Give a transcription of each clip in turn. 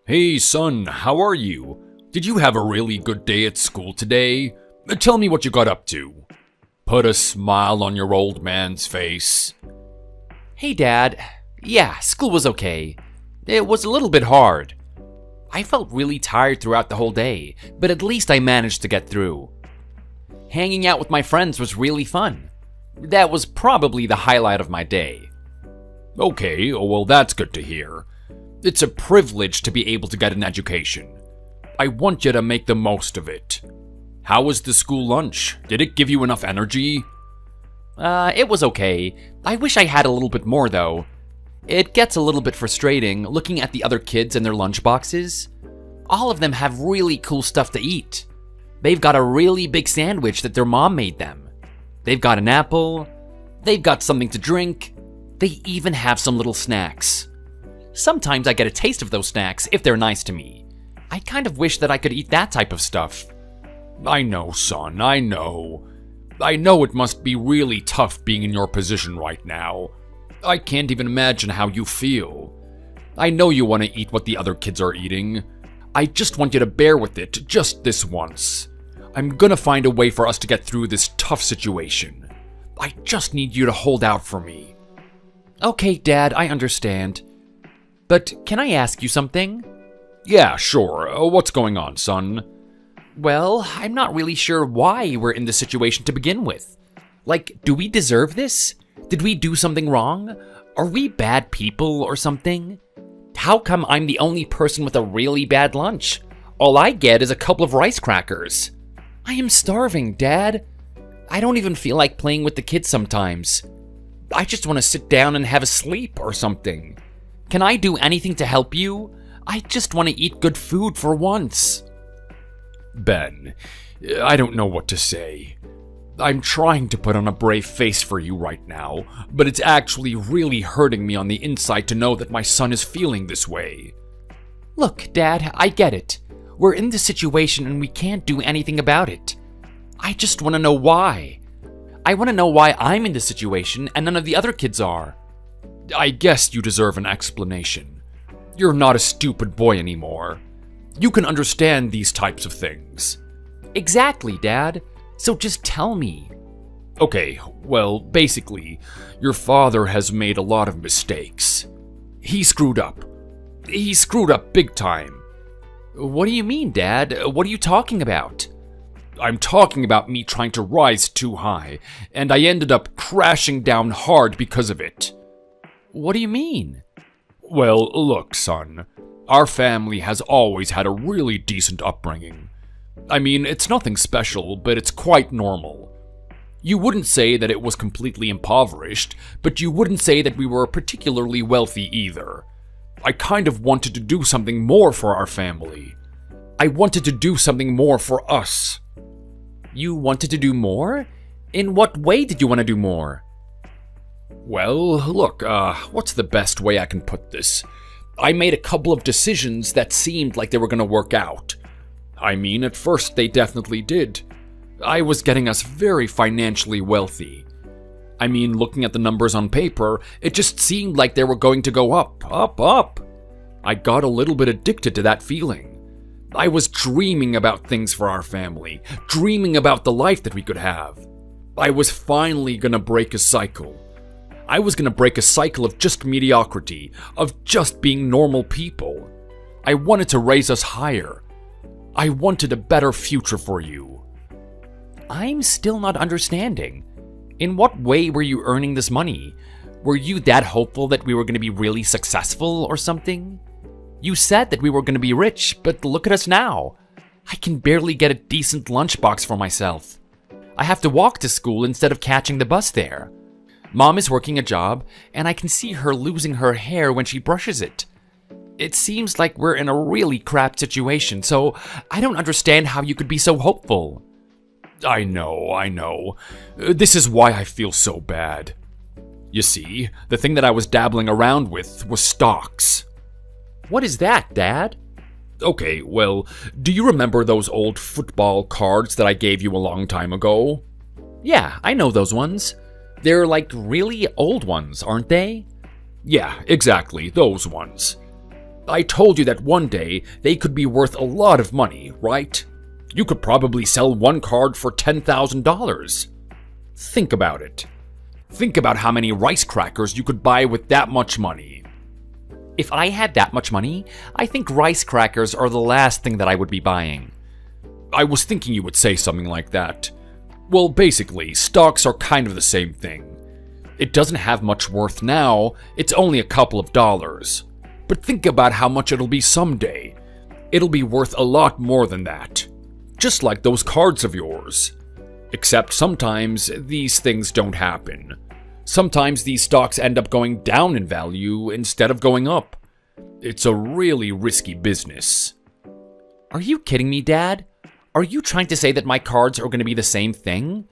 Hey son, how are you? Did you have a really good day at school today? Tell me what you got up to. Put a smile on your old man's face. Hey Dad, yeah, school was okay. It was a little bit hard. I felt really tired throughout the whole day, but at least I managed to get through. Hanging out with my friends was really fun. That was probably the highlight of my day. Okay, well that's good to hear. It's a privilege to be able to get an education. I want you to make the most of it. How was the school lunch? Did it give you enough energy? It was okay. I wish I had a little bit more though. It gets a little bit frustrating looking at the other kids and their lunch boxes. All of them have really cool stuff to eat. They've got a really big sandwich that their mom made them. They've got an apple. They've got something to drink. They even have some little snacks. Sometimes I get a taste of those snacks if they're nice to me. I kind of wish that I could eat that type of stuff. I know, son, I know. I know it must be really tough being in your position right now. I can't even imagine how you feel. I know you want to eat what the other kids are eating. I just want you to bear with it just this once. I'm gonna find a way for us to get through this tough situation. I just need you to hold out for me. Okay, Dad, I understand. But can I ask you something? Yeah, sure. What's going on, son? Well, I'm not really sure why we're in this situation to begin with. Like, do we deserve this? Did we do something wrong? Are we bad people or something? How come I'm the only person with a really bad lunch? All I get is a couple of rice crackers. I am starving, Dad. I don't even feel like playing with the kids sometimes. I just want to sit down and have a sleep or something. Can I do anything to help you? I just want to eat good food for once. Ben, I don't know what to say. I'm trying to put on a brave face for you right now, but it's actually really hurting me on the inside to know that my son is feeling this way. Look, Dad, I get it. We're in this situation and we can't do anything about it. I just want to know why. I want to know why I'm in this situation and none of the other kids are. I guess you deserve an explanation. You're not a stupid boy anymore. You can understand these types of things. Exactly, Dad. So just tell me. Okay, well, basically, your father has made a lot of mistakes. He screwed up. He screwed up big time. What do you mean, Dad? What are you talking about? I'm talking about me trying to rise too high, and I ended up crashing down hard because of it. What do you mean? Well, look, son. Our family has always had a really decent upbringing. I mean, it's nothing special, but it's quite normal. You wouldn't say that it was completely impoverished, but you wouldn't say that we were particularly wealthy either. I kind of wanted to do something more for our family. I wanted to do something more for us. You wanted to do more? In what way did you want to do more? Well, look, what's the best way I can put this? I made a couple of decisions that seemed like they were going to work out. I mean, at first they definitely did. I was getting us very financially wealthy. I mean, looking at the numbers on paper, it just seemed like they were going to go up, up, up. I got a little bit addicted to that feeling. I was dreaming about things for our family, dreaming about the life that we could have. I was finally gonna break a cycle. I was gonna break a cycle of just mediocrity, of just being normal people. I wanted to raise us higher. I wanted a better future for you. I'm still not understanding. In what way were you earning this money? Were you that hopeful that we were going to be really successful or something? You said that we were going to be rich, but look at us now. I can barely get a decent lunchbox for myself. I have to walk to school instead of catching the bus there. Mom is working a job, and I can see her losing her hair when she brushes it. It seems like we're in a really crap situation, so I don't understand how you could be so hopeful. I know. This is why I feel so bad. You see, the thing that I was dabbling around with was stocks. What is that, Dad? Okay, well, do you remember those old football cards that I gave you a long time ago? Yeah, I know those ones. They're like really old ones, aren't they? Yeah, exactly, those ones. I told you that one day they could be worth a lot of money, right? You could probably sell one card for $10,000. Think about it. Think about how many rice crackers you could buy with that much money. If I had that much money, I think rice crackers are the last thing that I would be buying. I was thinking you would say something like that. Well, basically, stocks are kind of the same thing. It doesn't have much worth now, it's only a couple of dollars. But think about how much it'll be someday. It'll be worth a lot more than that. Just like those cards of yours. Except sometimes these things don't happen. Sometimes these stocks end up going down in value instead of going up. It's a really risky business. Are you kidding me, Dad? Are you trying to say that my cards are going to be the same thing?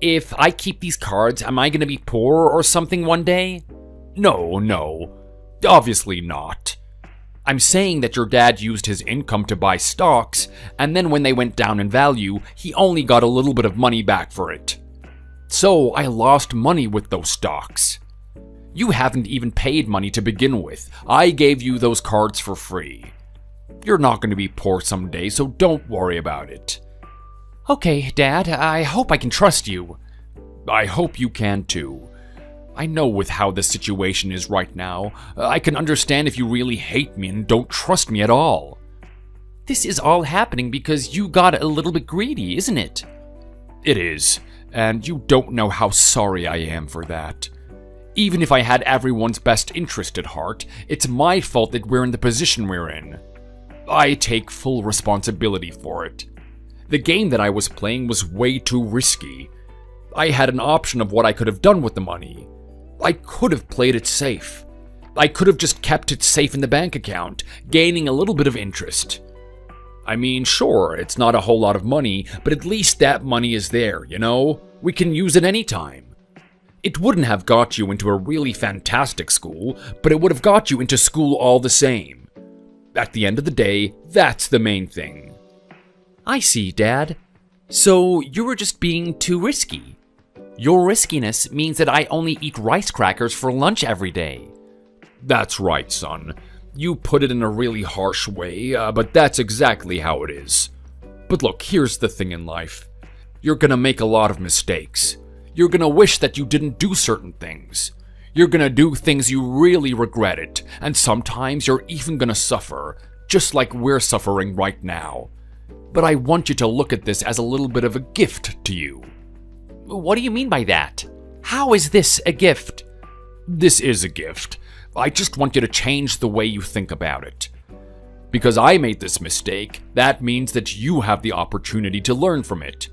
If I keep these cards, am I going to be poor or something one day? No. Obviously not. I'm saying that your dad used his income to buy stocks, and then when they went down in value, he only got a little bit of money back for it. So I lost money with those stocks. You haven't even paid money to begin with. I gave you those cards for free. You're not going to be poor someday, so don't worry about it. Okay, Dad, I hope I can trust you. I hope you can too. I know with how the situation is right now, I can understand if you really hate me and don't trust me at all. This is all happening because you got a little bit greedy, isn't it? It is, and you don't know how sorry I am for that. Even if I had everyone's best interest at heart, it's my fault that we're in the position we're in. I take full responsibility for it. The game that I was playing was way too risky. I had an option of what I could have done with the money. I could have played it safe. I could have just kept it safe in the bank account, gaining a little bit of interest. I mean, sure, it's not a whole lot of money, but at least that money is there, you know? We can use it anytime. It wouldn't have got you into a really fantastic school, but it would have got you into school all the same. At the end of the day, that's the main thing. I see, Dad. So you were just being too risky. Your riskiness means that I only eat rice crackers for lunch every day. That's right, son. You put it in a really harsh way, but that's exactly how it is. But look, here's the thing in life. You're gonna make a lot of mistakes. You're gonna wish that you didn't do certain things. You're gonna do things you really regretted, and sometimes you're even gonna suffer, just like we're suffering right now. But I want you to look at this as a little bit of a gift to you. What do you mean by that? How is this a gift? This is a gift. I just want you to change the way you think about it. Because I made this mistake, that means that you have the opportunity to learn from it.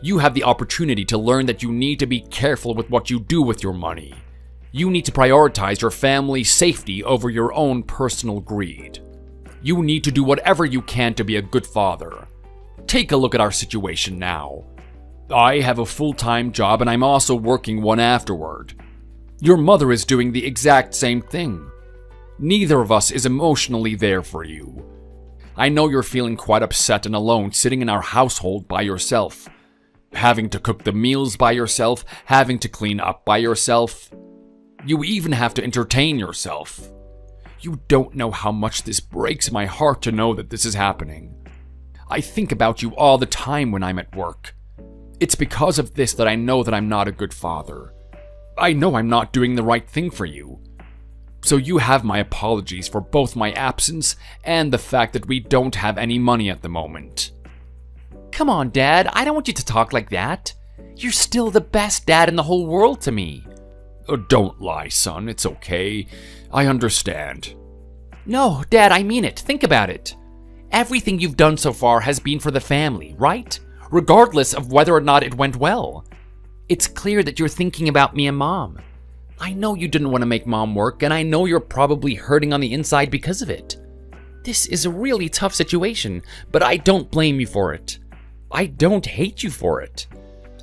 You have the opportunity to learn that you need to be careful with what you do with your money. You need to prioritize your family's safety over your own personal greed. You need to do whatever you can to be a good father. Take a look at our situation now. I have a full-time job and I'm also working one afterward. Your mother is doing the exact same thing. Neither of us is emotionally there for you. I know you're feeling quite upset and alone sitting in our household by yourself. Having to cook the meals by yourself, having to clean up by yourself. You even have to entertain yourself. You don't know how much this breaks my heart to know that this is happening. I think about you all the time when I'm at work. It's because of this that I know that I'm not a good father. I know I'm not doing the right thing for you. So you have my apologies for both my absence and the fact that we don't have any money at the moment. Come on, Dad, I don't want you to talk like that. You're still the best dad in the whole world to me. Oh, don't lie, son, it's okay. I understand. No, Dad, I mean it. Think about it. Everything you've done so far has been for the family, right? Regardless of whether or not it went well. It's clear that you're thinking about me and Mom. I know you didn't want to make Mom work, and I know you're probably hurting on the inside because of it. This is a really tough situation, but I don't blame you for it. I don't hate you for it.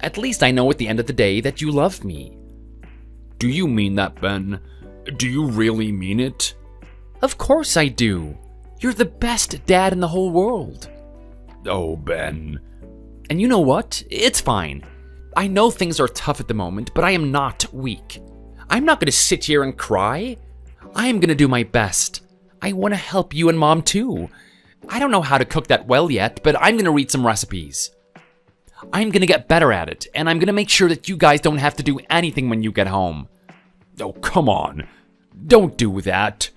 At least I know at the end of the day that you love me. Do you mean that, Ben? Do you really mean it? Of course I do. You're the best dad in the whole world. Oh, Ben. And you know what? It's fine. I know things are tough at the moment, but I am not weak. I'm not going to sit here and cry. I am gonna do my best. I wanna help you and Mom too. I don't know how to cook that well yet, but I'm gonna read some recipes. I'm gonna get better at it, and I'm gonna make sure that you guys don't have to do anything when you get home. Oh, come on. Don't do that.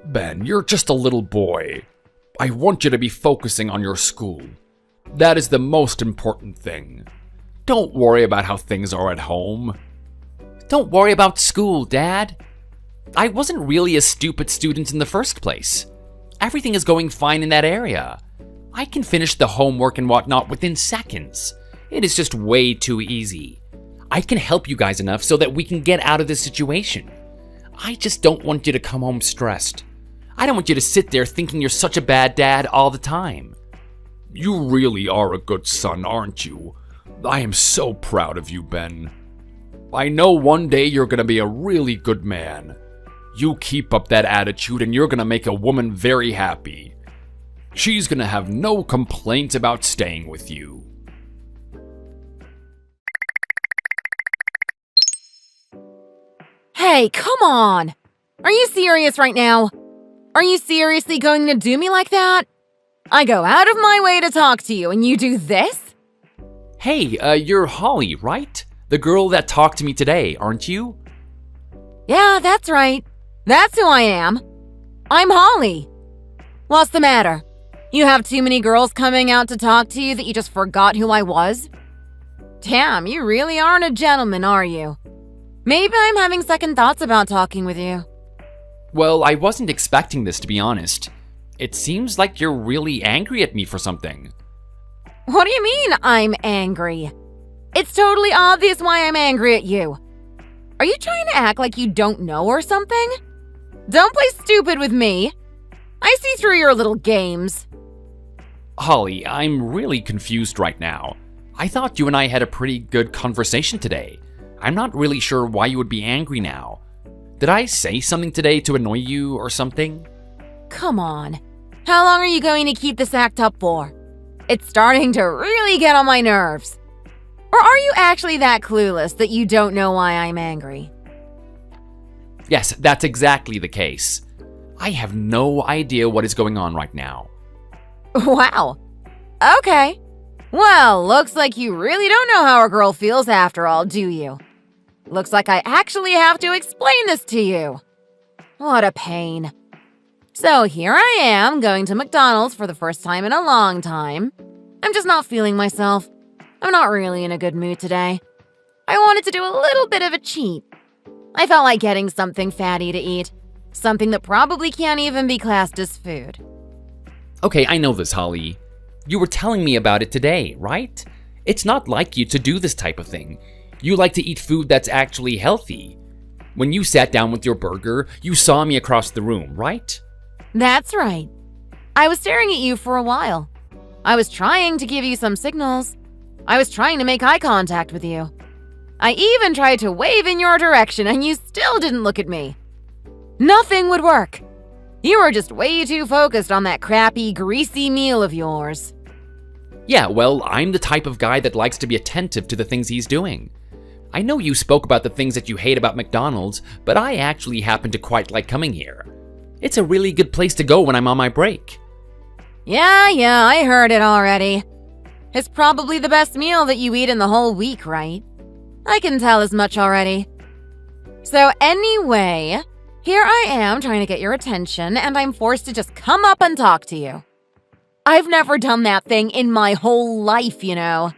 Ben, you're just a little boy. I want you to be focusing on your school. That is the most important thing. Don't worry about how things are at home. Don't worry about school, Dad. I wasn't really a stupid student in the first place. Everything is going fine in that area. I can finish the homework and whatnot within seconds. It is just way too easy. I can help you guys enough so that we can get out of this situation. I just don't want you to come home stressed. I don't want you to sit there thinking you're such a bad dad all the time. You really are a good son, aren't you? I am so proud of you, Ben. I know one day you're gonna be a really good man. You keep up that attitude and you're gonna make a woman very happy. She's gonna have no complaints about staying with you. Hey, come on! Are you serious right now? Are you seriously going to do me like that? I go out of my way to talk to you and you do this? Hey, you're Holly, right? The girl that talked to me today, aren't you? Yeah, that's right. That's who I am. I'm Holly. What's the matter? You have too many girls coming out to talk to you that you just forgot who I was? Damn, you really aren't a gentleman, are you? Maybe I'm having second thoughts about talking with you. Well, I wasn't expecting this, to be honest. It seems like you're really angry at me for something. What do you mean, I'm angry? It's totally obvious why I'm angry at you. Are you trying to act like you don't know or something? Don't play stupid with me. I see through your little games. Holly, I'm really confused right now. I thought you and I had a pretty good conversation today. I'm not really sure why you would be angry now. Did I say something today to annoy you or something? Come on. How long are you going to keep this act up for? It's starting to really get on my nerves. Or are you actually that clueless that you don't know why I'm angry? Yes, that's exactly the case. I have no idea what is going on right now. Wow. Okay. Well, looks like you really don't know how a girl feels after all, do you? Looks like I actually have to explain this to you. What a pain. So here I am, going to McDonald's for the first time in a long time. I'm just not feeling myself. I'm not really in a good mood today. I wanted to do a little bit of a cheat. I felt like getting something fatty to eat. Something that probably can't even be classed as food. Okay, I know this, Holly. You were telling me about it today, right? It's not like you to do this type of thing. You like to eat food that's actually healthy. When you sat down with your burger, you saw me across the room, right? That's right. I was staring at you for a while. I was trying to give you some signals. I was trying to make eye contact with you. I even tried to wave in your direction and you still didn't look at me. Nothing would work. You were just way too focused on that crappy, greasy meal of yours. Yeah, well, I'm the type of guy that likes to be attentive to the things he's doing. I know you spoke about the things that you hate about McDonald's, but I actually happen to quite like coming here. It's a really good place to go when I'm on my break. Yeah, I heard it already. It's probably the best meal that you eat in the whole week, right? I can tell as much already. So anyway, here I am trying to get your attention, and I'm forced to just come up and talk to you. I've never done that thing in my whole life, you know.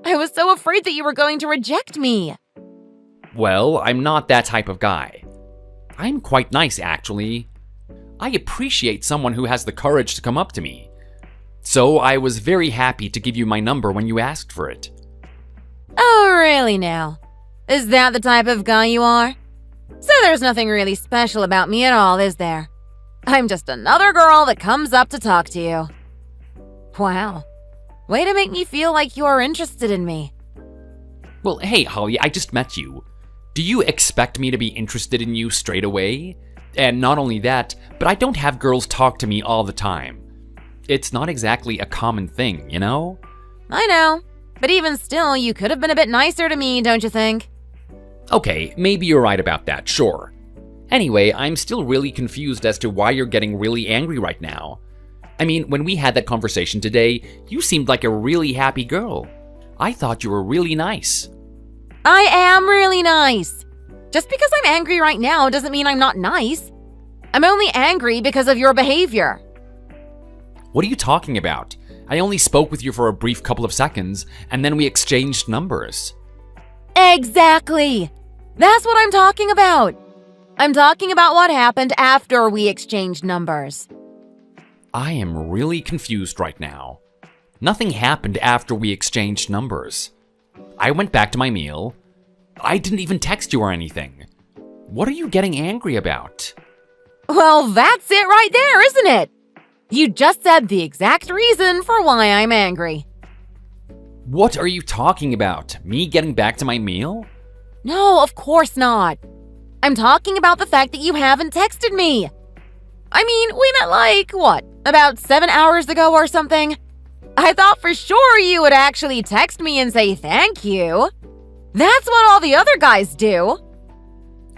I was so afraid that you were going to reject me. Well, I'm not that type of guy. I'm quite nice, actually. I appreciate someone who has the courage to come up to me. So I was very happy to give you my number when you asked for it. Oh, really now? Is that the type of guy you are? So there's nothing really special about me at all, is there? I'm just another girl that comes up to talk to you. Wow. Way to make me feel like you're interested in me. Well, hey, Holly, I just met you. Do you expect me to be interested in you straight away? And not only that, but I don't have girls talk to me all the time. It's not exactly a common thing, you know? I know. But even still, you could have been a bit nicer to me, don't you think? Okay, maybe you're right about that, sure. Anyway, I'm still really confused as to why you're getting really angry right now. I mean, when we had that conversation today, you seemed like a really happy girl. I thought you were really nice. I am really nice. Just because I'm angry right now doesn't mean I'm not nice. I'm only angry because of your behavior. What are you talking about? I only spoke with you for a brief couple of seconds, and then we exchanged numbers. Exactly. That's what I'm talking about. I'm talking about what happened after we exchanged numbers. I am really confused right now. Nothing happened after we exchanged numbers. I went back to my meal. I didn't even text you or anything. What are you getting angry about? Well, that's it right there, isn't it? You just said the exact reason for why I'm angry. What are you talking about? Me getting back to my meal? No, of course not. I'm talking about the fact that you haven't texted me. I mean, we met about 7 hours ago or something? I thought for sure you would actually text me and say thank you. That's what all the other guys do.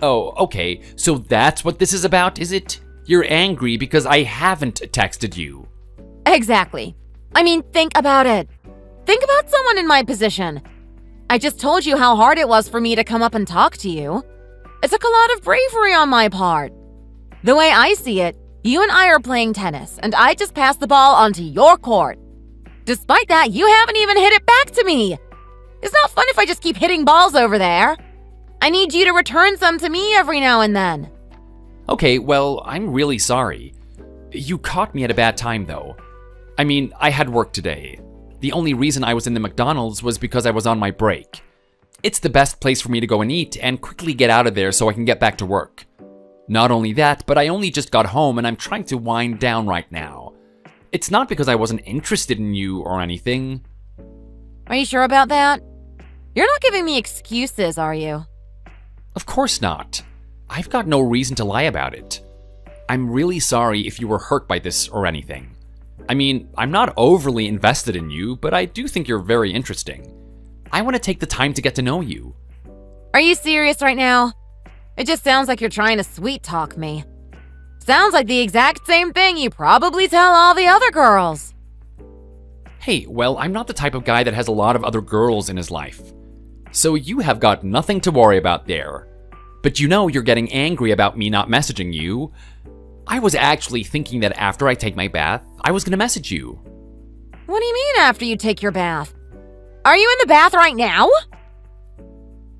Oh, okay. So that's what this is about, is it? You're angry because I haven't texted you. Exactly. I mean, think about it. Think about someone in my position. I just told you how hard it was for me to come up and talk to you. It took a lot of bravery on my part. The way I see it, you and I are playing tennis, and I just passed the ball onto your court. Despite that, you haven't even hit it back to me. It's not fun if I just keep hitting balls over there. I need you to return some to me every now and then. Okay, well, I'm really sorry. You caught me at a bad time, though. I mean, I had work today. The only reason I was in the McDonald's was because I was on my break. It's the best place for me to go and eat and quickly get out of there so I can get back to work. Not only that, but I only just got home and I'm trying to wind down right now. It's not because I wasn't interested in you or anything. Are you sure about that? You're not giving me excuses, are you? Of course not. I've got no reason to lie about it. I'm really sorry if you were hurt by this or anything. I mean, I'm not overly invested in you, but I do think you're very interesting. I want to take the time to get to know you. Are you serious right now? It just sounds like you're trying to sweet talk me. Sounds like the exact same thing you probably tell all the other girls. Hey, well, I'm not the type of guy that has a lot of other girls in his life. So you have got nothing to worry about there. But you know you're getting angry about me not messaging you. I was actually thinking that after I take my bath, I was going to message you. What do you mean after you take your bath? Are you in the bath right now?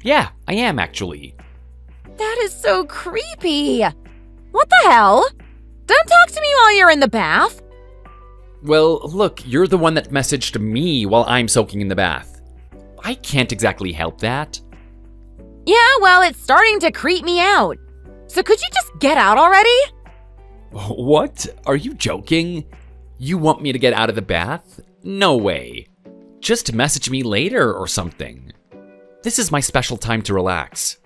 Yeah, I am actually. That is so creepy. What the hell? Don't talk to me while you're in the bath. Well, look, you're the one that messaged me while I'm soaking in the bath. I can't exactly help that. Yeah, well, it's starting to creep me out. So could you just get out already? What? Are you joking? You want me to get out of the bath? No way. Just message me later or something. This is my special time to relax.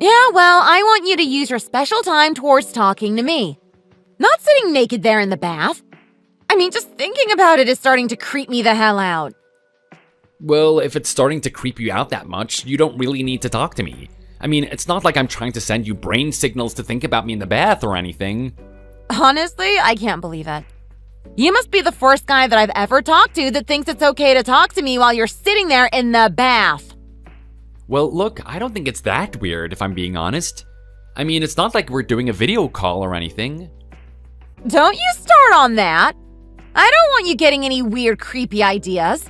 Yeah, well, I want you to use your special time towards talking to me. Not sitting naked there in the bath. I mean, just thinking about it is starting to creep me the hell out. Well, if it's starting to creep you out that much, you don't really need to talk to me. I mean, it's not like I'm trying to send you brain signals to think about me in the bath or anything. Honestly, I can't believe it. You must be the first guy that I've ever talked to that thinks it's okay to talk to me while you're sitting there in the bath. Well, look, I don't think it's that weird, if I'm being honest. I mean, it's not like we're doing a video call or anything. Don't you start on that. I don't want you getting any weird, creepy ideas.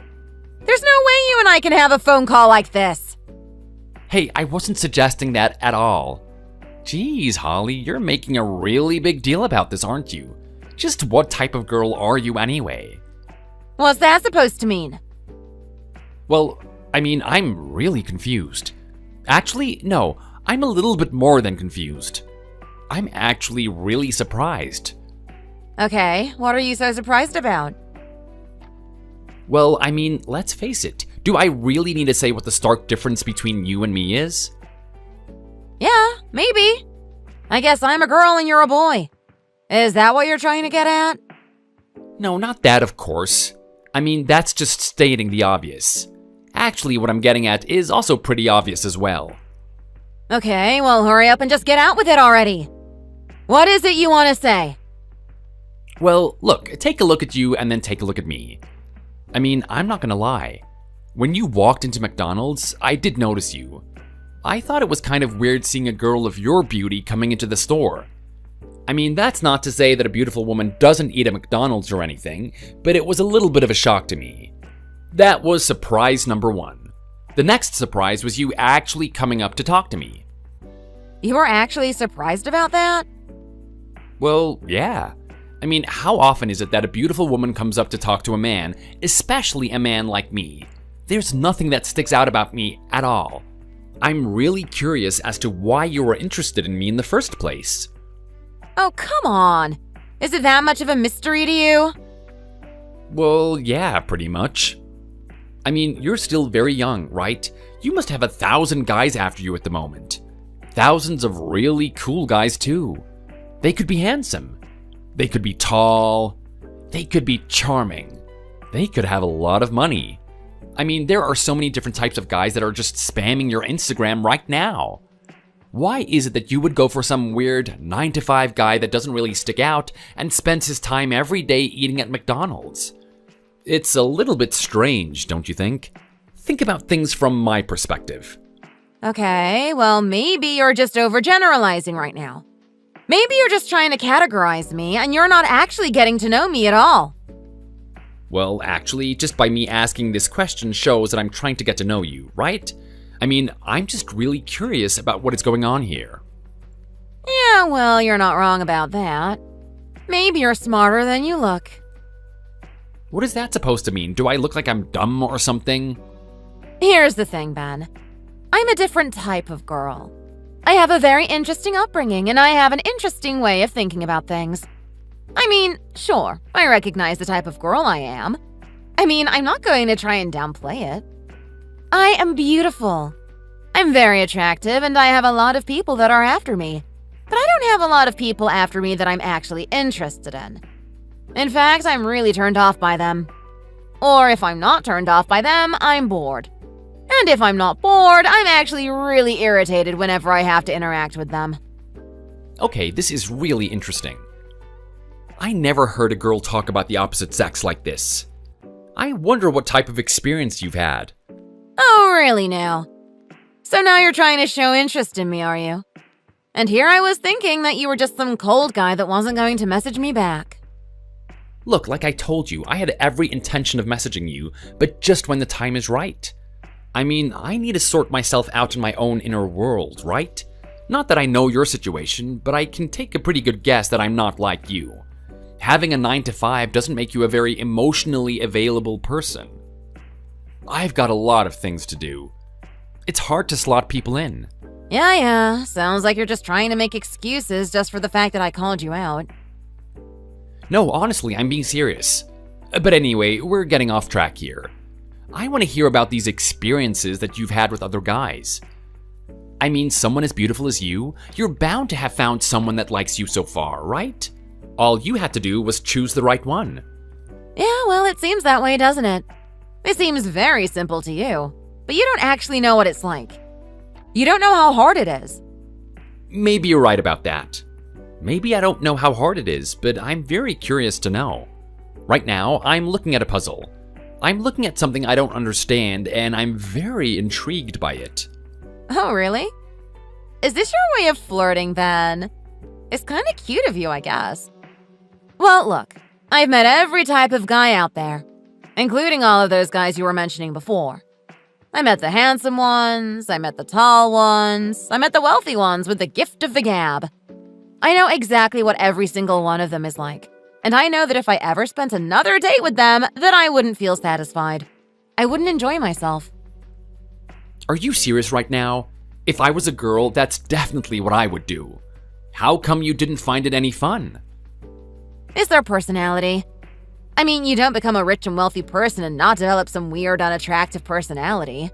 There's no way you and I can have a phone call like this. Hey, I wasn't suggesting that at all. Geez, Holly, you're making a really big deal about this, aren't you? Just what type of girl are you anyway? What's that supposed to mean? Well, I mean, I'm really confused. Actually, no, I'm a little bit more than confused. I'm actually really surprised. Okay, what are you so surprised about? Well, I mean, let's face it. Do I really need to say what the stark difference between you and me is? Yeah, maybe. I guess I'm a girl and you're a boy. Is that what you're trying to get at? No, not that, of course. I mean, that's just stating the obvious. Actually, what I'm getting at is also pretty obvious as well. Okay, well, hurry up and just get out with it already. What is it you want to say? Well, look, take a look at you and then take a look at me. I mean, I'm not gonna lie. When you walked into McDonald's, I did notice you. I thought it was kind of weird seeing a girl of your beauty coming into the store. I mean, that's not to say that a beautiful woman doesn't eat at McDonald's or anything, but it was a little bit of a shock to me. That was surprise number one. The next surprise was you actually coming up to talk to me. You were actually surprised about that? Well, yeah. I mean, how often is it that a beautiful woman comes up to talk to a man, especially a man like me? There's nothing that sticks out about me at all. I'm really curious as to why you were interested in me in the first place. Oh, come on. Is it that much of a mystery to you? Well, yeah, pretty much. I mean, you're still very young, right? You must have 1,000 guys after you at the moment. Thousands of really cool guys, too. They could be handsome. They could be tall. They could be charming. They could have a lot of money. I mean, there are so many different types of guys that are just spamming your Instagram right now. Why is it that you would go for some weird 9-to-5 guy that doesn't really stick out and spends his time every day eating at McDonald's? It's a little bit strange, don't you think? Think about things from my perspective. Okay, well, maybe you're just overgeneralizing right now. Maybe you're just trying to categorize me and you're not actually getting to know me at all. Well, actually, just by me asking this question shows that I'm trying to get to know you, right? I mean, I'm just really curious about what is going on here. Yeah, well, you're not wrong about that. Maybe you're smarter than you look. What is that supposed to mean? Do I look like I'm dumb or something? Here's the thing, Ben. I'm a different type of girl. I have a very interesting upbringing, and I have an interesting way of thinking about things. I mean, sure, I recognize the type of girl I am. I mean, I'm not going to try and downplay it. I am beautiful. I'm very attractive, and I have a lot of people that are after me. But I don't have a lot of people after me that I'm actually interested in. In fact, I'm really turned off by them. Or if I'm not turned off by them, I'm bored. And if I'm not bored, I'm actually really irritated whenever I have to interact with them. Okay, this is really interesting. I never heard a girl talk about the opposite sex like this. I wonder what type of experience you've had. Oh, really now? So now you're trying to show interest in me, are you? And here I was thinking that you were just some cold guy that wasn't going to message me back. Look, like I told you, I had every intention of messaging you, but just when the time is right. I mean, I need to sort myself out in my own inner world, right? Not that I know your situation, but I can take a pretty good guess that I'm not like you. Having a 9-to-5 doesn't make you a very emotionally available person. I've got a lot of things to do. It's hard to slot people in. Yeah, sounds like you're just trying to make excuses just for the fact that I called you out. No, honestly, I'm being serious. But anyway, we're getting off track here. I want to hear about these experiences that you've had with other guys. I mean, someone as beautiful as you, you're bound to have found someone that likes you so far, right? All you had to do was choose the right one. Yeah, well, it seems that way, doesn't it? It seems very simple to you, but you don't actually know what it's like. You don't know how hard it is. Maybe you're right about that. Maybe I don't know how hard it is, but I'm very curious to know. Right now, I'm looking at a puzzle. I'm looking at something I don't understand, and I'm very intrigued by it. Oh, really? Is this your way of flirting, Ben? It's kind of cute of you, I guess. Well, look, I've met every type of guy out there, including all of those guys you were mentioning before. I met the handsome ones, I met the tall ones, I met the wealthy ones with the gift of the gab. I know exactly what every single one of them is like, and I know that if I ever spent another date with them, that I wouldn't feel satisfied. I wouldn't enjoy myself. Are you serious right now? If I was a girl, that's definitely what I would do. How come you didn't find it any fun? It's their personality. I mean, you don't become a rich and wealthy person and not develop some weird, unattractive personality.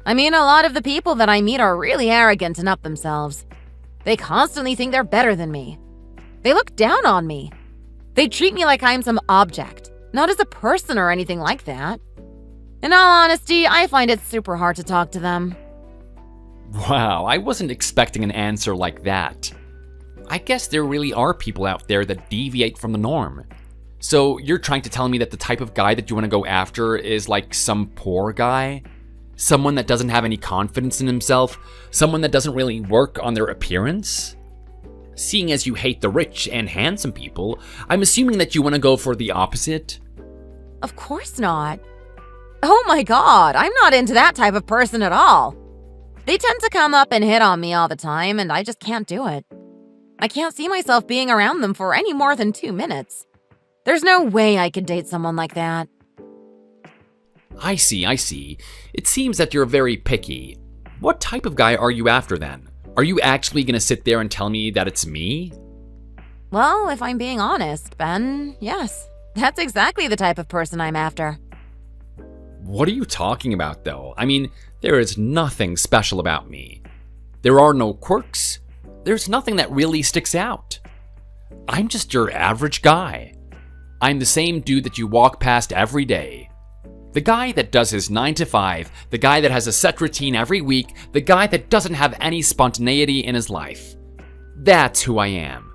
I mean, a lot of the people that I meet are really arrogant and up themselves. They constantly think they're better than me. They look down on me. They treat me like I'm some object, not as a person or anything like that. In all honesty, I find it super hard to talk to them. Wow, I wasn't expecting an answer like that. I guess there really are people out there that deviate from the norm. So you're trying to tell me that the type of guy that you want to go after is like some poor guy? Someone that doesn't have any confidence in himself? Someone that doesn't really work on their appearance? Seeing as you hate the rich and handsome people, I'm assuming that you want to go for the opposite? Of course not. Oh my god, I'm not into that type of person at all. They tend to come up and hit on me all the time, and I just can't do it. I can't see myself being around them for any more than 2 minutes. There's no way I could date someone like that. I see. It seems that you're very picky. What type of guy are you after then? Are you actually gonna sit there and tell me that it's me? Well, if I'm being honest, Ben, yes. That's exactly the type of person I'm after. What are you talking about, though? I mean, there is nothing special about me. There are no quirks. There's nothing that really sticks out. I'm just your average guy. I'm the same dude that you walk past every day. The guy that does his 9 to 5, the guy that has a set routine every week, the guy that doesn't have any spontaneity in his life. That's who I am.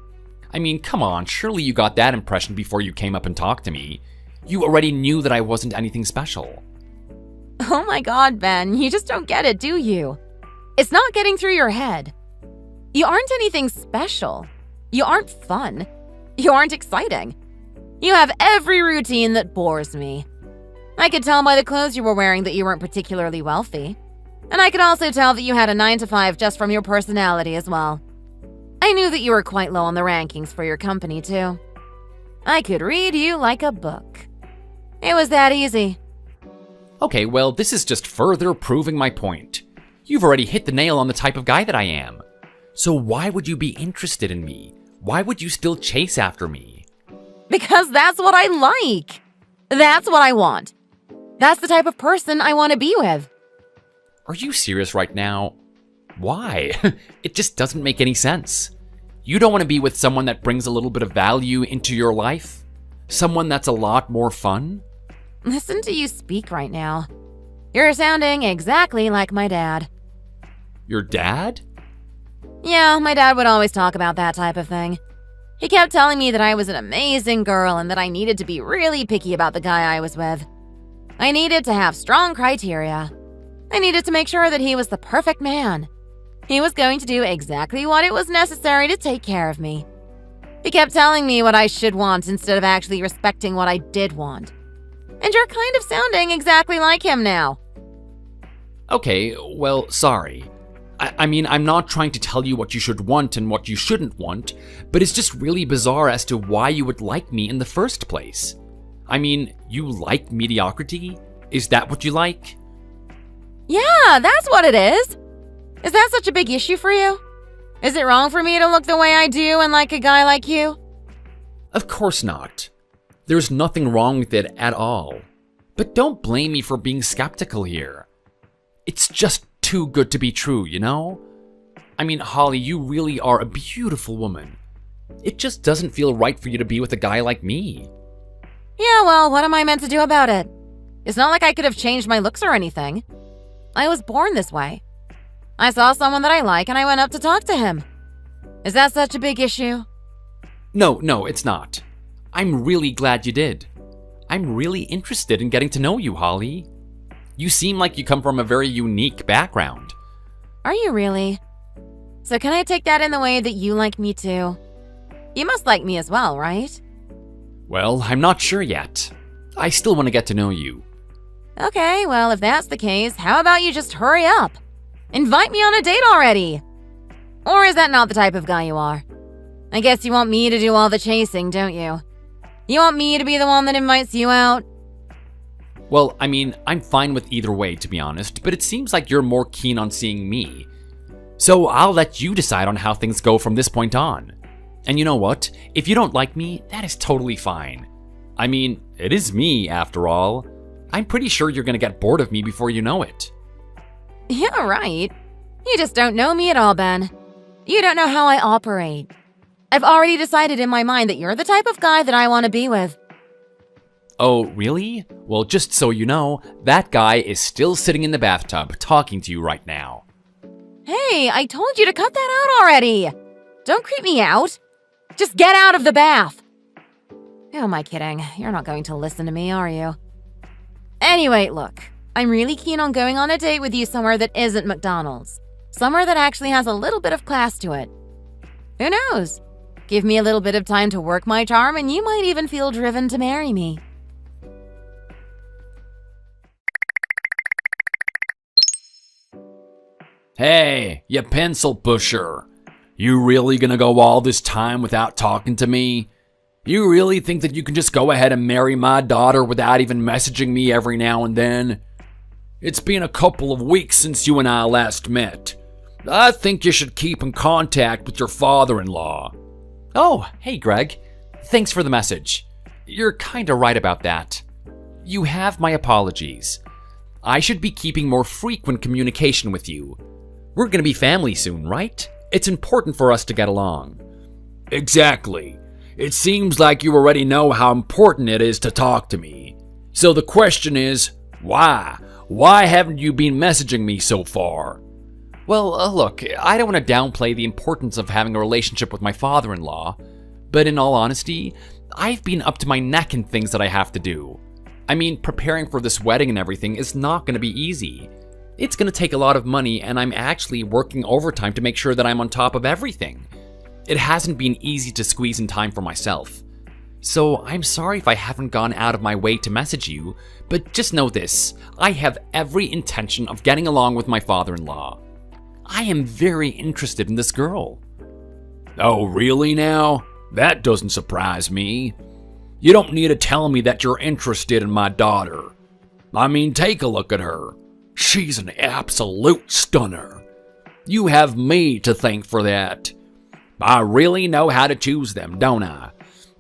I mean, come on, surely you got that impression before you came up and talked to me. You already knew that I wasn't anything special. Oh my god, Ben, you just don't get it, do you? It's not getting through your head. You aren't anything special. You aren't fun. You aren't exciting. You have every routine that bores me. I could tell by the clothes you were wearing that you weren't particularly wealthy. And I could also tell that you had a 9 to 5 just from your personality as well. I knew that you were quite low on the rankings for your company, too. I could read you like a book. It was that easy. Okay, well, this is just further proving my point. You've already hit the nail on the type of guy that I am. So why would you be interested in me? Why would you still chase after me? Because that's what I like. That's what I want. That's the type of person I want to be with. Are you serious right now? Why? It just doesn't make any sense. You don't want to be with someone that brings a little bit of value into your life? Someone that's a lot more fun? Listen to you speak right now. You're sounding exactly like my dad. Your dad? Yeah, my dad would always talk about that type of thing. He kept telling me that I was an amazing girl and that I needed to be really picky about the guy I was with. I needed to have strong criteria. I needed to make sure that he was the perfect man. He was going to do exactly what it was necessary to take care of me. He kept telling me what I should want instead of actually respecting what I did want. And you're kind of sounding exactly like him now. Okay, well, sorry. I mean, I'm not trying to tell you what you should want and what you shouldn't want, but it's just really bizarre as to why you would like me in the first place. I mean, you like mediocrity? Is that what you like? Yeah, that's what it is. Is that such a big issue for you? Is it wrong for me to look the way I do and like a guy like you? Of course not. There's nothing wrong with it at all. But don't blame me for being skeptical here. It's just too good to be true, you know? I mean, Holly, you really are a beautiful woman. It just doesn't feel right for you to be with a guy like me. Yeah, well, what am I meant to do about it? It's not like I could have changed my looks or anything. I was born this way. I saw someone that I like and I went up to talk to him. Is that such a big issue? No, it's not. I'm really glad you did. I'm really interested in getting to know you, Holly. You seem like you come from a very unique background. Are you really? So can I take that in the way that you like me too? You must like me as well, right? Well, I'm not sure yet. I still want to get to know you. Okay, well, if that's the case, how about you just hurry up? Invite me on a date already! Or is that not the type of guy you are? I guess you want me to do all the chasing, don't you? You want me to be the one that invites you out? Well, I mean, I'm fine with either way, to be honest, but it seems like you're more keen on seeing me. So I'll let you decide on how things go from this point on. And you know what? If you don't like me, that is totally fine. I mean, it is me, after all. I'm pretty sure you're gonna get bored of me before you know it. Yeah, right. You just don't know me at all, Ben. You don't know how I operate. I've already decided in my mind that you're the type of guy that I want to be with. Oh, really? Well, just so you know, that guy is still sitting in the bathtub talking to you right now. Hey, I told you to cut that out already. Don't creep me out. Just get out of the bath. Who am I kidding? You're not going to listen to me, are you? Anyway, look. I'm really keen on going on a date with you somewhere that isn't McDonald's. Somewhere that actually has a little bit of class to it. Who knows? Give me a little bit of time to work my charm and you might even feel driven to marry me. Hey, you pencil pusher. You really gonna go all this time without talking to me? You really think that you can just go ahead and marry my daughter without even messaging me every now and then? It's been a couple of weeks since you and I last met. I think you should keep in contact with your father-in-law. Oh, hey Greg. Thanks for the message. You're kinda right about that. You have my apologies. I should be keeping more frequent communication with you. We're gonna be family soon, right? It's important for us to get along. Exactly. It seems like you already know how important it is to talk to me. So the question is, why? Why haven't you been messaging me so far? Well, look, I don't want to downplay the importance of having a relationship with my father-in-law, but in all honesty, I've been up to my neck in things that I have to do. I mean, preparing for this wedding and everything is not going to be easy. It's going to take a lot of money, and I'm actually working overtime to make sure that I'm on top of everything. It hasn't been easy to squeeze in time for myself. So I'm sorry if I haven't gone out of my way to message you, but just know this, I have every intention of getting along with my father-in-law. I am very interested in this girl. Oh, really now? That doesn't surprise me. You don't need to tell me that you're interested in my daughter. I mean, take a look at her. She's an absolute stunner. You have me to thank for that. I really know how to choose them, don't I?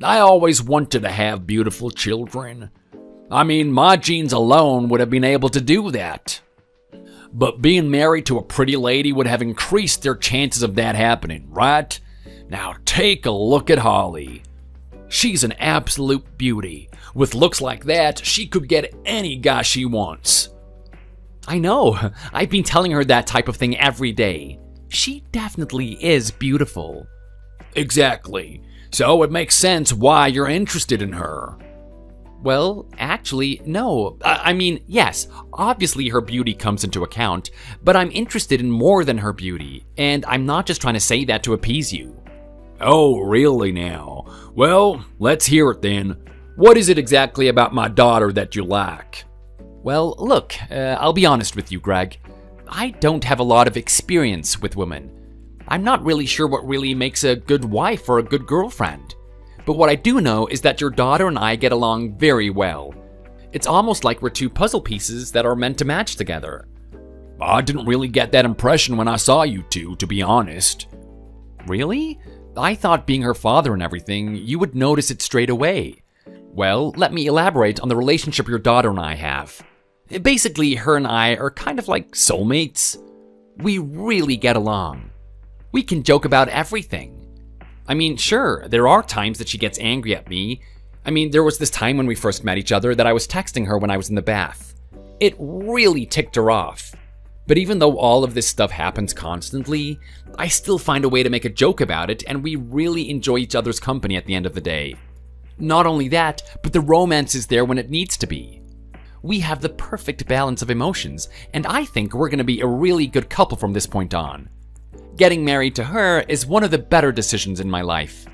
I always wanted to have beautiful children. I mean, my genes alone would have been able to do that. But being married to a pretty lady would have increased their chances of that happening, right? Now take a look at Holly. She's an absolute beauty. With looks like that, she could get any guy she wants. I know. I've been telling her that type of thing every day. She definitely is beautiful. Exactly. So it makes sense why you're interested in her. Well, actually, no. I mean, yes, obviously her beauty comes into account, but I'm interested in more than her beauty, and I'm not just trying to say that to appease you. Oh, really now? Well, let's hear it then. What is it exactly about my daughter that you like? Well, look, I'll be honest with you, Greg. I don't have a lot of experience with women. I'm not really sure what really makes a good wife or a good girlfriend. But what I do know is that your daughter and I get along very well. It's almost like we're two puzzle pieces that are meant to match together. I didn't really get that impression when I saw you two, to be honest. Really? I thought being her father and everything, you would notice it straight away. Well, let me elaborate on the relationship your daughter and I have. Basically, her and I are kind of like soulmates. We really get along. We can joke about everything. I mean, sure, there are times that she gets angry at me. I mean, there was this time when we first met each other that I was texting her when I was in the bath. It really ticked her off. But even though all of this stuff happens constantly, I still find a way to make a joke about it, and we really enjoy each other's company at the end of the day. Not only that, but the romance is there when it needs to be. We have the perfect balance of emotions, and I think we're going to be a really good couple from this point on. Getting married to her is one of the better decisions in my life.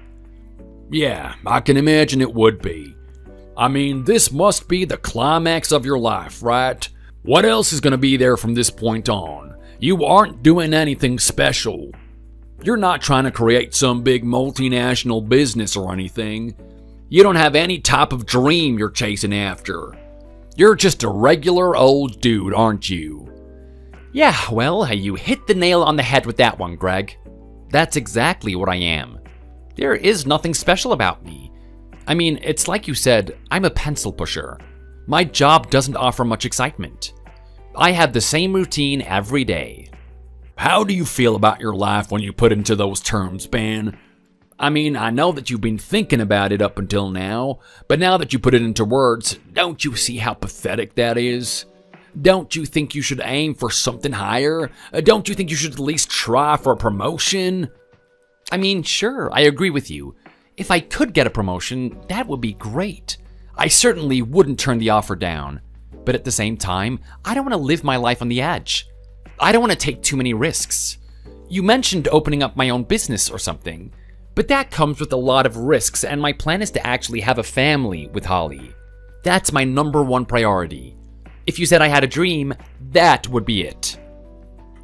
Yeah, I can imagine it would be. I mean, this must be the climax of your life, right? What else is going to be there from this point on? You aren't doing anything special. You're not trying to create some big multinational business or anything. You don't have any type of dream you're chasing after. You're just a regular old dude, aren't you? Yeah, well, you hit the nail on the head with that one, Greg. That's exactly what I am. There is nothing special about me. I mean, it's like you said, I'm a pencil pusher. My job doesn't offer much excitement. I have the same routine every day. How do you feel about your life when you put it into those terms, Ben? I mean, I know that you've been thinking about it up until now, but now that you put it into words, don't you see how pathetic that is? Don't you think you should aim for something higher? Don't you think you should at least try for a promotion? I mean, sure, I agree with you. If I could get a promotion, that would be great. I certainly wouldn't turn the offer down. But at the same time, I don't want to live my life on the edge. I don't want to take too many risks. You mentioned opening up my own business or something, but that comes with a lot of risks, and my plan is to actually have a family with Holly. That's my number one priority. If you said I had a dream, that would be it.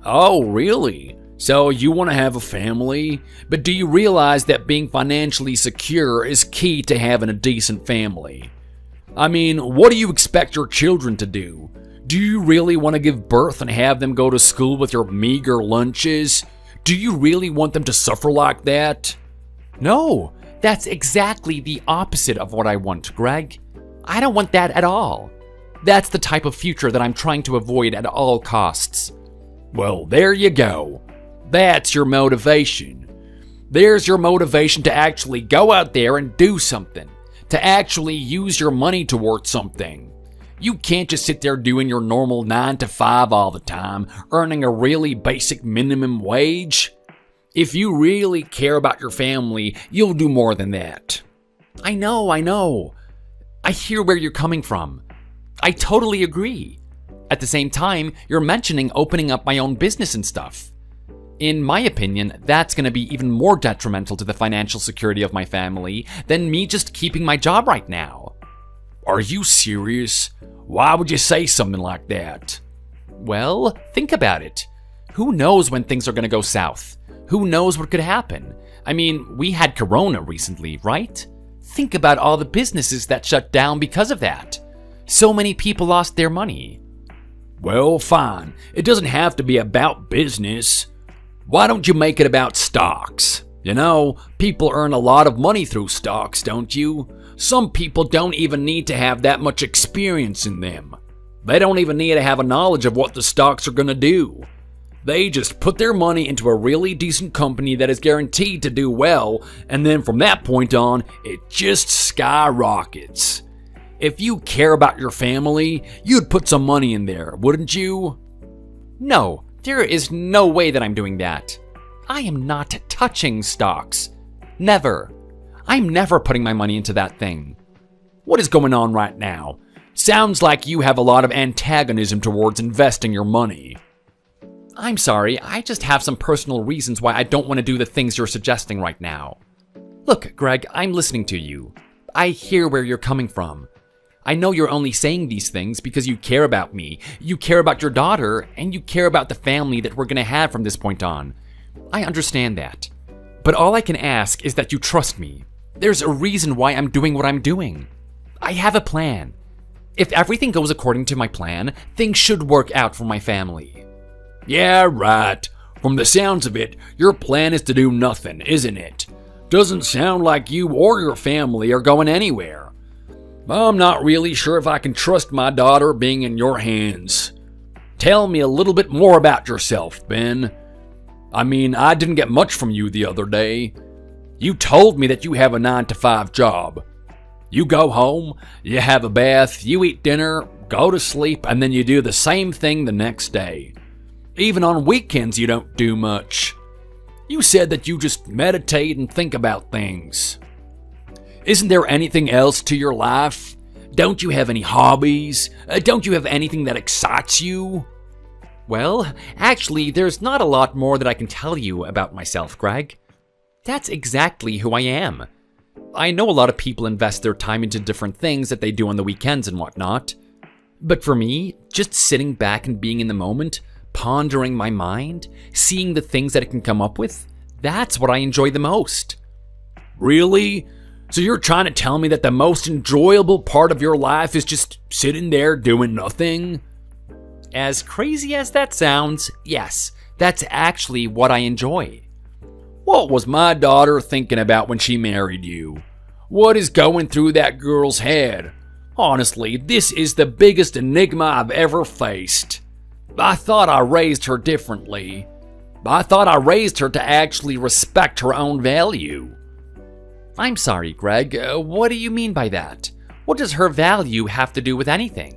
Oh, really? So you want to have a family? But do you realize that being financially secure is key to having a decent family? I mean, what do you expect your children to do? Do you really want to give birth and have them go to school with your meager lunches? Do you really want them to suffer like that? No, that's exactly the opposite of what I want, Greg. I don't want that at all. That's the type of future that I'm trying to avoid at all costs. Well, there you go. That's your motivation. There's your motivation to actually go out there and do something, to actually use your money towards something. You can't just sit there doing your normal 9 to 5 all the time, earning a really basic minimum wage. If you really care about your family, you'll do more than that. I know. I hear where you're coming from. I totally agree. At the same time, you're mentioning opening up my own business and stuff. In my opinion, that's going to be even more detrimental to the financial security of my family than me just keeping my job right now. Are you serious? Why would you say something like that? Well, think about it. Who knows when things are going to go south? Who knows what could happen? I mean, we had Corona recently, right? Think about all the businesses that shut down because of that. So many people lost their money. Well, fine. It doesn't have to be about business. Why don't you make it about stocks? You know, people earn a lot of money through stocks, don't you? Some people don't even need to have that much experience in them. They don't even need to have a knowledge of what the stocks are going to do. They just put their money into a really decent company that is guaranteed to do well, and then from that point on, it just skyrockets. If you care about your family, you'd put some money in there, wouldn't you? No, there is no way that I'm doing that. I am not touching stocks. Never. I'm never putting my money into that thing. What is going on right now? Sounds like you have a lot of antagonism towards investing your money. I'm sorry, I just have some personal reasons why I don't want to do the things you're suggesting right now. Look, Greg, I'm listening to you. I hear where you're coming from. I know you're only saying these things because you care about me, you care about your daughter, and you care about the family that we're going to have from this point on. I understand that. But all I can ask is that you trust me. There's a reason why I'm doing what I'm doing. I have a plan. If everything goes according to my plan, things should work out for my family. Yeah, right. From the sounds of it, your plan is to do nothing, isn't it? Doesn't sound like you or your family are going anywhere. I'm not really sure if I can trust my daughter being in your hands. Tell me a little bit more about yourself, Ben. I mean, I didn't get much from you the other day. You told me that you have a 9 to 5 job. You go home, you have a bath, you eat dinner, go to sleep, and then you do the same thing the next day. Even on weekends, you don't do much. You said that you just meditate and think about things. Isn't there anything else to your life? Don't you have any hobbies? Don't you have anything that excites you? Well, actually, there's not a lot more that I can tell you about myself, Greg. That's exactly who I am. I know a lot of people invest their time into different things that they do on the weekends and whatnot. But for me, just sitting back and being in the moment, pondering my mind, seeing the things that it can come up with, that's what I enjoy the most. Really? So you're trying to tell me that the most enjoyable part of your life is just sitting there doing nothing? As crazy as that sounds, yes, that's actually what I enjoy. What was my daughter thinking about when she married you? What is going through that girl's head? Honestly, this is the biggest enigma I've ever faced. I thought I raised her differently. I thought I raised her to actually respect her own value. I'm sorry, Greg. What do you mean by that? What does her value have to do with anything?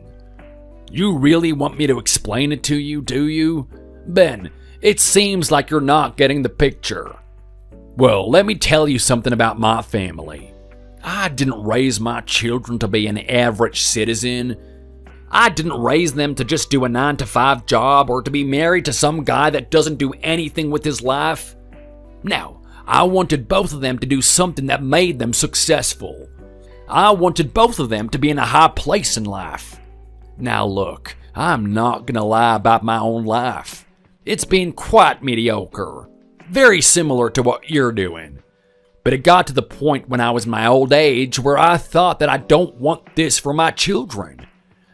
You really want me to explain it to you, do you? Ben, it seems like you're not getting the picture. Well, let me tell you something about my family. I didn't raise my children to be an average citizen. I didn't raise them to just do a 9-to-5 job or to be married to some guy that doesn't do anything with his life. No, I wanted both of them to do something that made them successful. I wanted both of them to be in a high place in life. Now look, I'm not gonna lie about my own life. It's been quite mediocre. Very similar to what you're doing. But it got to the point when I was in my old age where I thought that I don't want this for my children.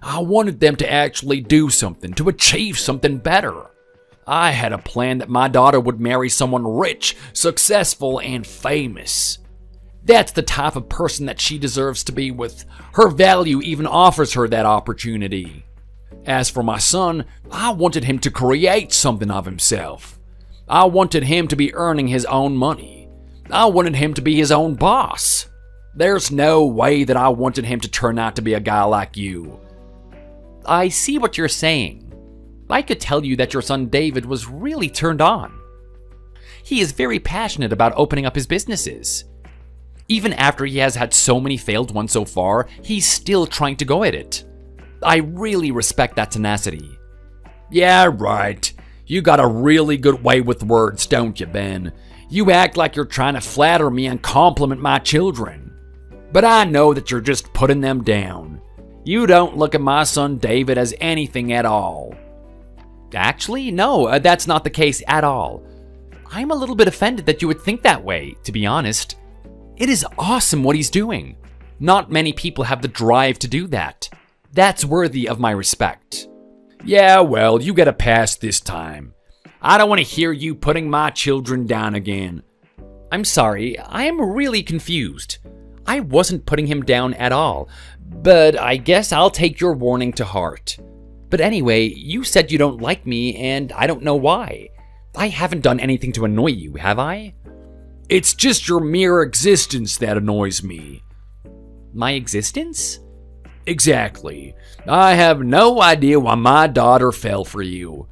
I wanted them to actually do something, to achieve something better. I had a plan that my daughter would marry someone rich, successful, and famous. That's the type of person that she deserves to be with. Her value even offers her that opportunity. As for my son, I wanted him to create something of himself. I wanted him to be earning his own money. I wanted him to be his own boss. There's no way that I wanted him to turn out to be a guy like you. I see what you're saying. I could tell you that your son David was really turned on. He is very passionate about opening up his businesses. Even after he has had so many failed ones so far, he's still trying to go at it. I really respect that tenacity. Yeah, right. You got a really good way with words, don't you, Ben? You act like you're trying to flatter me and compliment my children. But I know that you're just putting them down. You don't look at my son David as anything at all. Actually, no, that's not the case at all. I'm a little bit offended that you would think that way, to be honest. It is awesome what he's doing. Not many people have the drive to do that. That's worthy of my respect. Yeah, well, you get a pass this time. I don't want to hear you putting my children down again. I'm sorry, I am really confused. I wasn't putting him down at all, but I guess I'll take your warning to heart. But anyway, you said you don't like me, and I don't know why. I haven't done anything to annoy you, have I? It's just your mere existence that annoys me. My existence? Exactly. I have no idea why my daughter fell for you.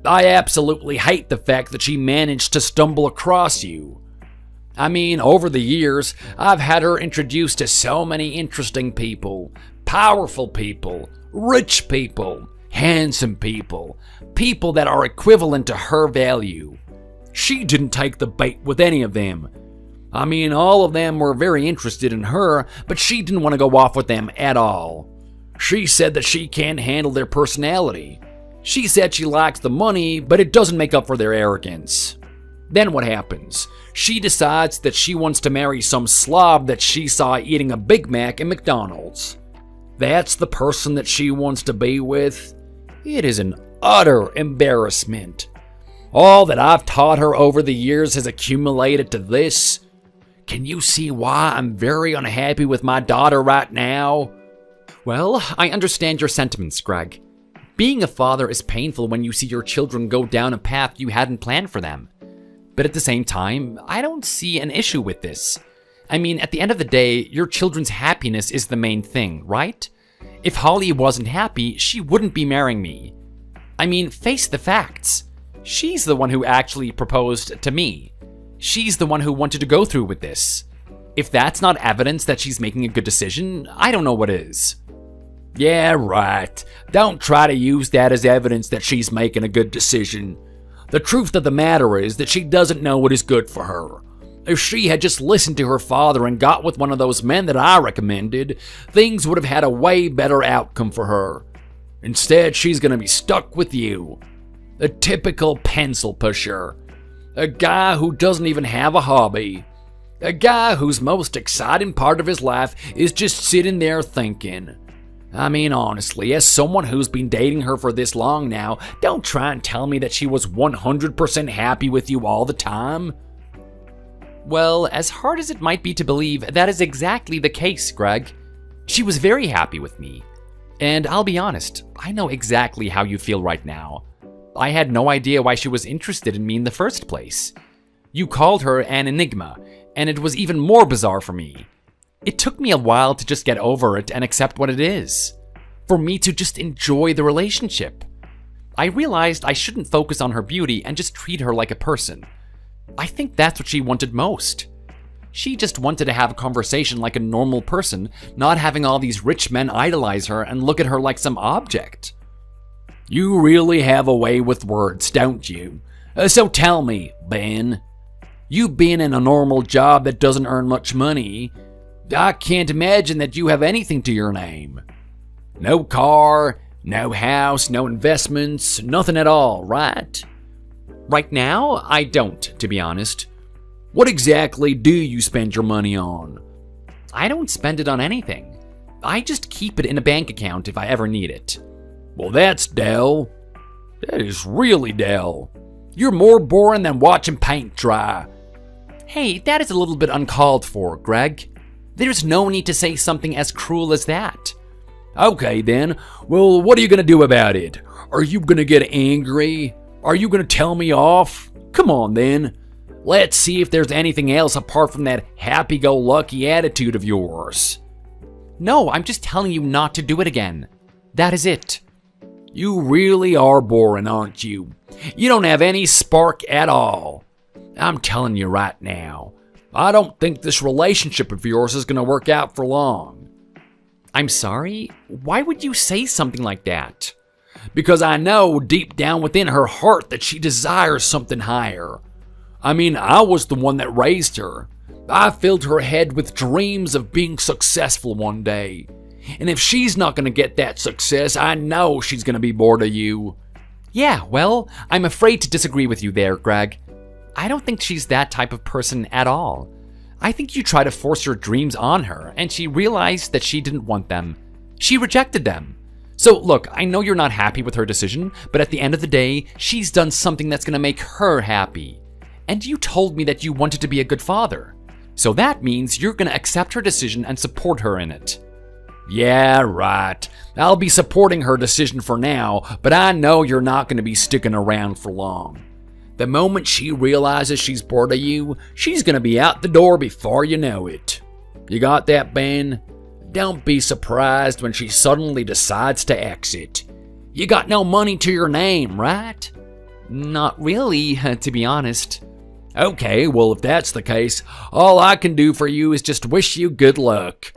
I absolutely hate the fact that she managed to stumble across you. I mean, over the years, I've had her introduced to so many interesting people, powerful people, rich people, handsome people, people that are equivalent to her value. She didn't take the bait with any of them. I mean, all of them were very interested in her, but she didn't want to go off with them at all. She said that she can't handle their personality. She said she likes the money, but it doesn't make up for their arrogance. Then what happens? She decides that she wants to marry some slob that she saw eating a Big Mac at McDonald's. That's the person that she wants to be with? It is an utter embarrassment. All that I've taught her over the years has accumulated to this. Can you see why I'm very unhappy with my daughter right now? Well, I understand your sentiments, Greg. Being a father is painful when you see your children go down a path you hadn't planned for them. But at the same time, I don't see an issue with this. I mean, at the end of the day, your children's happiness is the main thing, right? If Holly wasn't happy, she wouldn't be marrying me. I mean, face the facts. She's the one who actually proposed to me. She's the one who wanted to go through with this. If that's not evidence that she's making a good decision, I don't know what is. Yeah, right. Don't try to use that as evidence that she's making a good decision. The truth of the matter is that she doesn't know what is good for her. If she had just listened to her father and got with one of those men that I recommended, things would have had a way better outcome for her. Instead, she's gonna be stuck with you. A typical pencil pusher. A guy who doesn't even have a hobby. A guy whose most exciting part of his life is just sitting there thinking. I mean, honestly, as someone who's been dating her for this long now, don't try and tell me that she was 100% happy with you all the time. Well, as hard as it might be to believe, that is exactly the case, Greg. She was very happy with me. And I'll be honest, I know exactly how you feel right now. I had no idea why she was interested in me in the first place. You called her an enigma, and it was even more bizarre for me. It took me a while to just get over it and accept what it is. For me to just enjoy the relationship. I realized I shouldn't focus on her beauty and just treat her like a person. I think that's what she wanted most. She just wanted to have a conversation like a normal person, not having all these rich men idolize her and look at her like some object. You really have a way with words, don't you? So tell me, Ben, you being in a normal job that doesn't earn much money, I can't imagine that you have anything to your name. No car, no house, no investments, nothing at all, right? Right now, I don't, to be honest. What exactly do you spend your money on? I don't spend it on anything. I just keep it in a bank account if I ever need it. Well, that's dull. That is really dull. You're more boring than watching paint dry. Hey, that is a little bit uncalled for, Greg. There's no need to say something as cruel as that. Okay then, well, what are you gonna do about it? Are you gonna get angry? Are you gonna tell me off? Come on then. Let's see if there's anything else apart from that happy-go-lucky attitude of yours. No, I'm just telling you not to do it again. That is it. You really are boring, aren't you? You don't have any spark at all. I'm telling you right now, I don't think this relationship of yours is gonna work out for long. I'm sorry? Why would you say something like that? Because I know deep down within her heart that she desires something higher. I mean, I was the one that raised her. I filled her head with dreams of being successful one day. And if she's not gonna get that success, I know she's gonna be bored of you. Yeah, well, I'm afraid to disagree with you there, Greg. I don't think she's that type of person at all. I think you try to force your dreams on her, and she realized that she didn't want them. She rejected them. So look, I know you're not happy with her decision, but at the end of the day, she's done something that's gonna make her happy. And you told me that you wanted to be a good father. So that means you're gonna accept her decision and support her in it. Yeah, right. I'll be supporting her decision for now, but I know you're not gonna be sticking around for long. The moment she realizes she's bored of you, she's gonna be out the door before you know it. You got that, Ben? Don't be surprised when she suddenly decides to exit. You got no money to your name, right? Not really, to be honest. Okay, well, if that's the case, all I can do for you is just wish you good luck.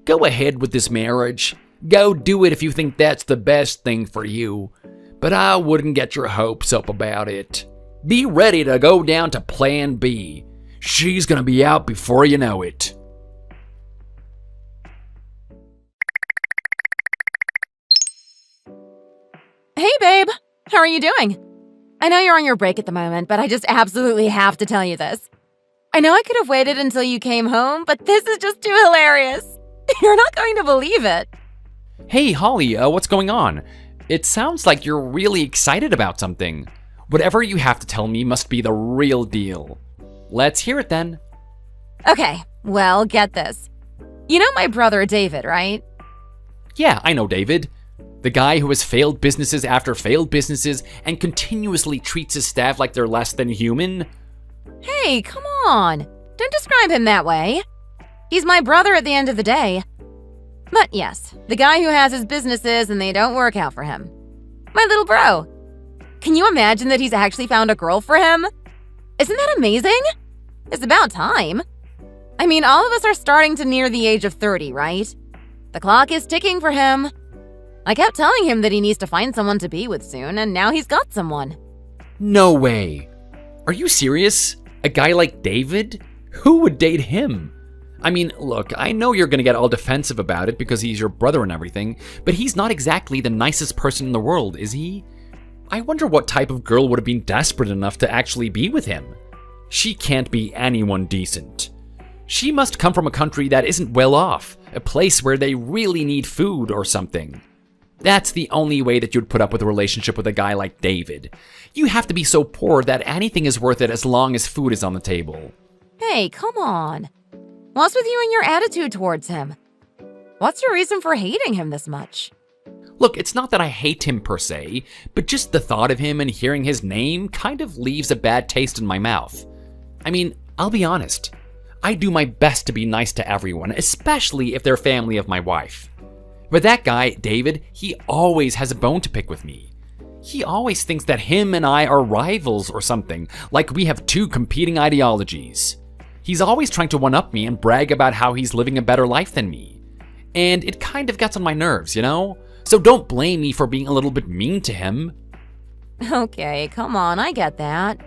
Go ahead with this marriage. Go do it if you think that's the best thing for you. But I wouldn't get your hopes up about it. Be ready to go down to Plan B. She's gonna be out before you know it. Hey, babe. How are you doing? I know you're on your break at the moment, but I just absolutely have to tell you this. I know I could have waited until you came home, but this is just too hilarious. You're not going to believe it. Hey, Holly, what's going on? It sounds like you're really excited about something. Whatever you have to tell me must be the real deal. Let's hear it then. Okay, well, get this. You know my brother David, right? Yeah, I know David. The guy who has failed businesses after failed businesses and continuously treats his staff like they're less than human. Hey, come on. Don't describe him that way. He's my brother at the end of the day. But yes, the guy who has his businesses and they don't work out for him. My little bro. Can you imagine that he's actually found a girl for him? Isn't that amazing? It's about time. I mean, all of us are starting to near the age of 30, right? The clock is ticking for him. I kept telling him that he needs to find someone to be with soon, and now he's got someone. No way. Are you serious? A guy like David? Who would date him? I mean, look, I know you're gonna get all defensive about it because he's your brother and everything, but he's not exactly the nicest person in the world, is he? I wonder what type of girl would have been desperate enough to actually be with him. She can't be anyone decent. She must come from a country that isn't well off, a place where they really need food or something. That's the only way that you'd put up with a relationship with a guy like David. You have to be so poor that anything is worth it as long as food is on the table. Hey, come on. What's with you and your attitude towards him? What's your reason for hating him this much? Look, it's not that I hate him per se, but just the thought of him and hearing his name kind of leaves a bad taste in my mouth. I mean, I'll be honest. I do my best to be nice to everyone, especially if they're family of my wife. But that guy, David, he always has a bone to pick with me. He always thinks that him and I are rivals or something, like we have two competing ideologies. He's always trying to one-up me and brag about how he's living a better life than me. And it kind of gets on my nerves, you know? So don't blame me for being a little bit mean to him. Okay, come on, I get that.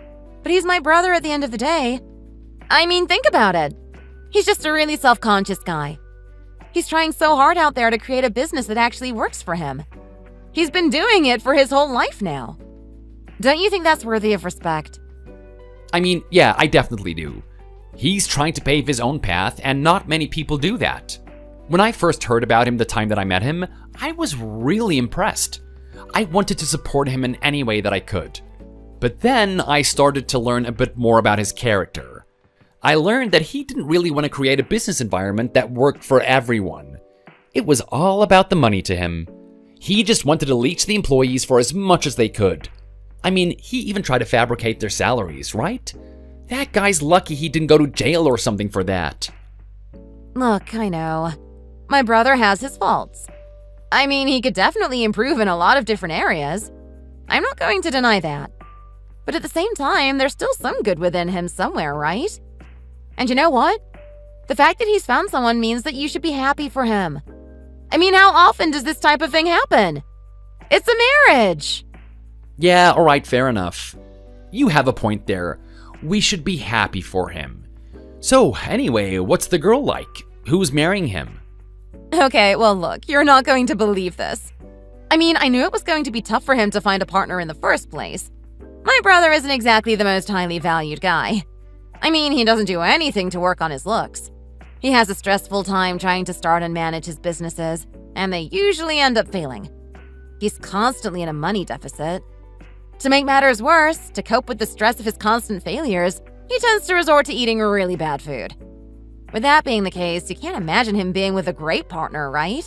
But he's my brother at the end of the day. I mean, think about it. He's just a really self-conscious guy. He's trying so hard out there to create a business that actually works for him. He's been doing it for his whole life now. Don't you think that's worthy of respect? I mean, yeah, I definitely do. He's trying to pave his own path, and not many people do that. When I first heard about him the time that I met him, I was really impressed. I wanted to support him in any way that I could. But then I started to learn a bit more about his character. I learned that he didn't really want to create a business environment that worked for everyone. It was all about the money to him. He just wanted to leech the employees for as much as they could. I mean, he even tried to fabricate their salaries, right? That guy's lucky he didn't go to jail or something for that. Look, I know. My brother has his faults. I mean, he could definitely improve in a lot of different areas. I'm not going to deny that. But at the same time, there's still some good within him somewhere, right? And you know what? The fact that he's found someone means that you should be happy for him. I mean, how often does this type of thing happen? It's a marriage! Yeah, alright, fair enough. You have a point there. We should be happy for him. So, anyway, what's the girl like? Who's marrying him? Okay, well look, you're not going to believe this. I mean, I knew it was going to be tough for him to find a partner in the first place. My brother isn't exactly the most highly valued guy. I mean, he doesn't do anything to work on his looks. He has a stressful time trying to start and manage his businesses, and they usually end up failing. He's constantly in a money deficit. To make matters worse, to cope with the stress of his constant failures, he tends to resort to eating really bad food. With that being the case, you can't imagine him being with a great partner, right?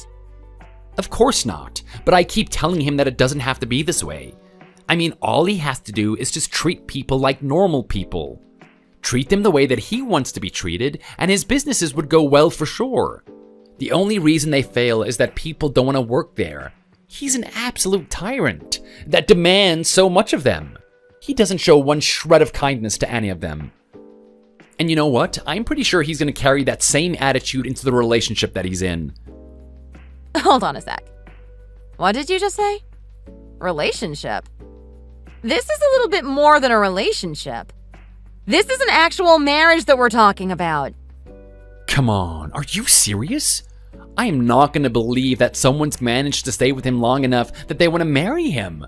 Of course not, but I keep telling him that it doesn't have to be this way. I mean, all he has to do is just treat people like normal people. Treat them the way that he wants to be treated, and his businesses would go well for sure. The only reason they fail is that people don't want to work there. He's an absolute tyrant that demands so much of them. He doesn't show one shred of kindness to any of them. And you know what? I'm pretty sure he's going to carry that same attitude into the relationship that he's in. Hold on a sec. What did you just say? Relationship? This is a little bit more than a relationship. This is an actual marriage that we're talking about. Come on, are you serious? I am not going to believe that someone's managed to stay with him long enough that they want to marry him.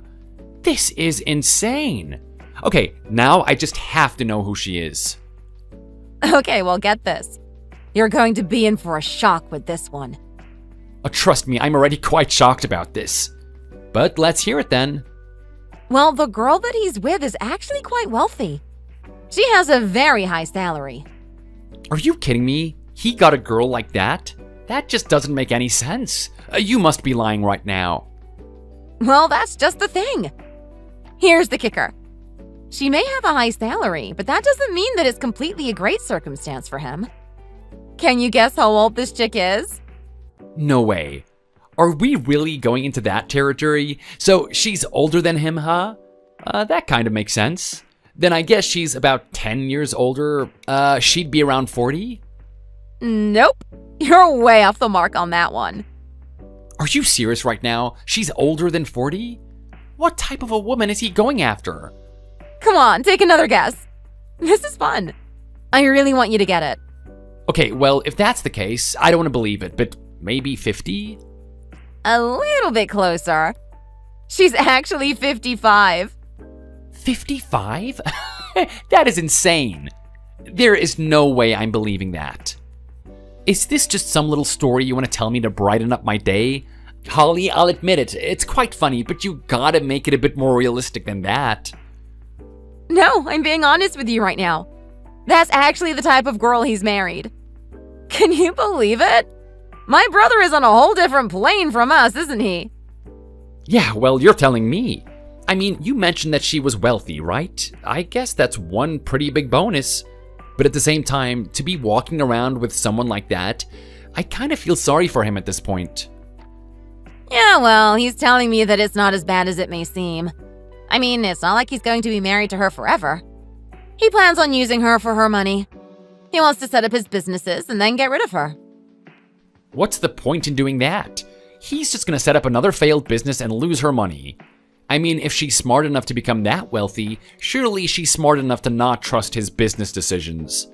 This is insane. Okay, now I just have to know who she is. Okay, well, get this. You're going to be in for a shock with this one. Trust me, I'm already quite shocked about this. But let's hear it then. Well, the girl that he's with is actually quite wealthy. She has a very high salary. Are you kidding me? He got a girl like that? That just doesn't make any sense. You must be lying right now. Well, that's just the thing. Here's the kicker. She may have a high salary, but that doesn't mean that it's completely a great circumstance for him. Can you guess how old this chick is? No way. Are we really going into that territory? So she's older than him, huh? That kind of makes sense. Then I guess she's about 10 years older. She'd be around 40? Nope. You're way off the mark on that one. Are you serious right now? She's older than 40? What type of a woman is he going after? Come on, take another guess. This is fun. I really want you to get it. Okay, well, if that's the case, I don't want to believe it, but maybe 50? A little bit closer. She's actually 55. 55? That is insane. There is no way I'm believing that. Is this just some little story you want to tell me to brighten up my day? Holly, I'll admit it, it's quite funny, but you gotta make it a bit more realistic than that. No, I'm being honest with you right now. That's actually the type of girl he's married. Can you believe it? My brother is on a whole different plane from us, isn't he? Yeah, well, you're telling me. I mean, you mentioned that she was wealthy, right? I guess that's one pretty big bonus. But at the same time, to be walking around with someone like that, I kind of feel sorry for him at this point. Yeah, well, he's telling me that it's not as bad as it may seem. I mean, it's not like he's going to be married to her forever. He plans on using her for her money. He wants to set up his businesses and then get rid of her. What's the point in doing that? He's just gonna set up another failed business and lose her money. I mean, if she's smart enough to become that wealthy, surely she's smart enough to not trust his business decisions.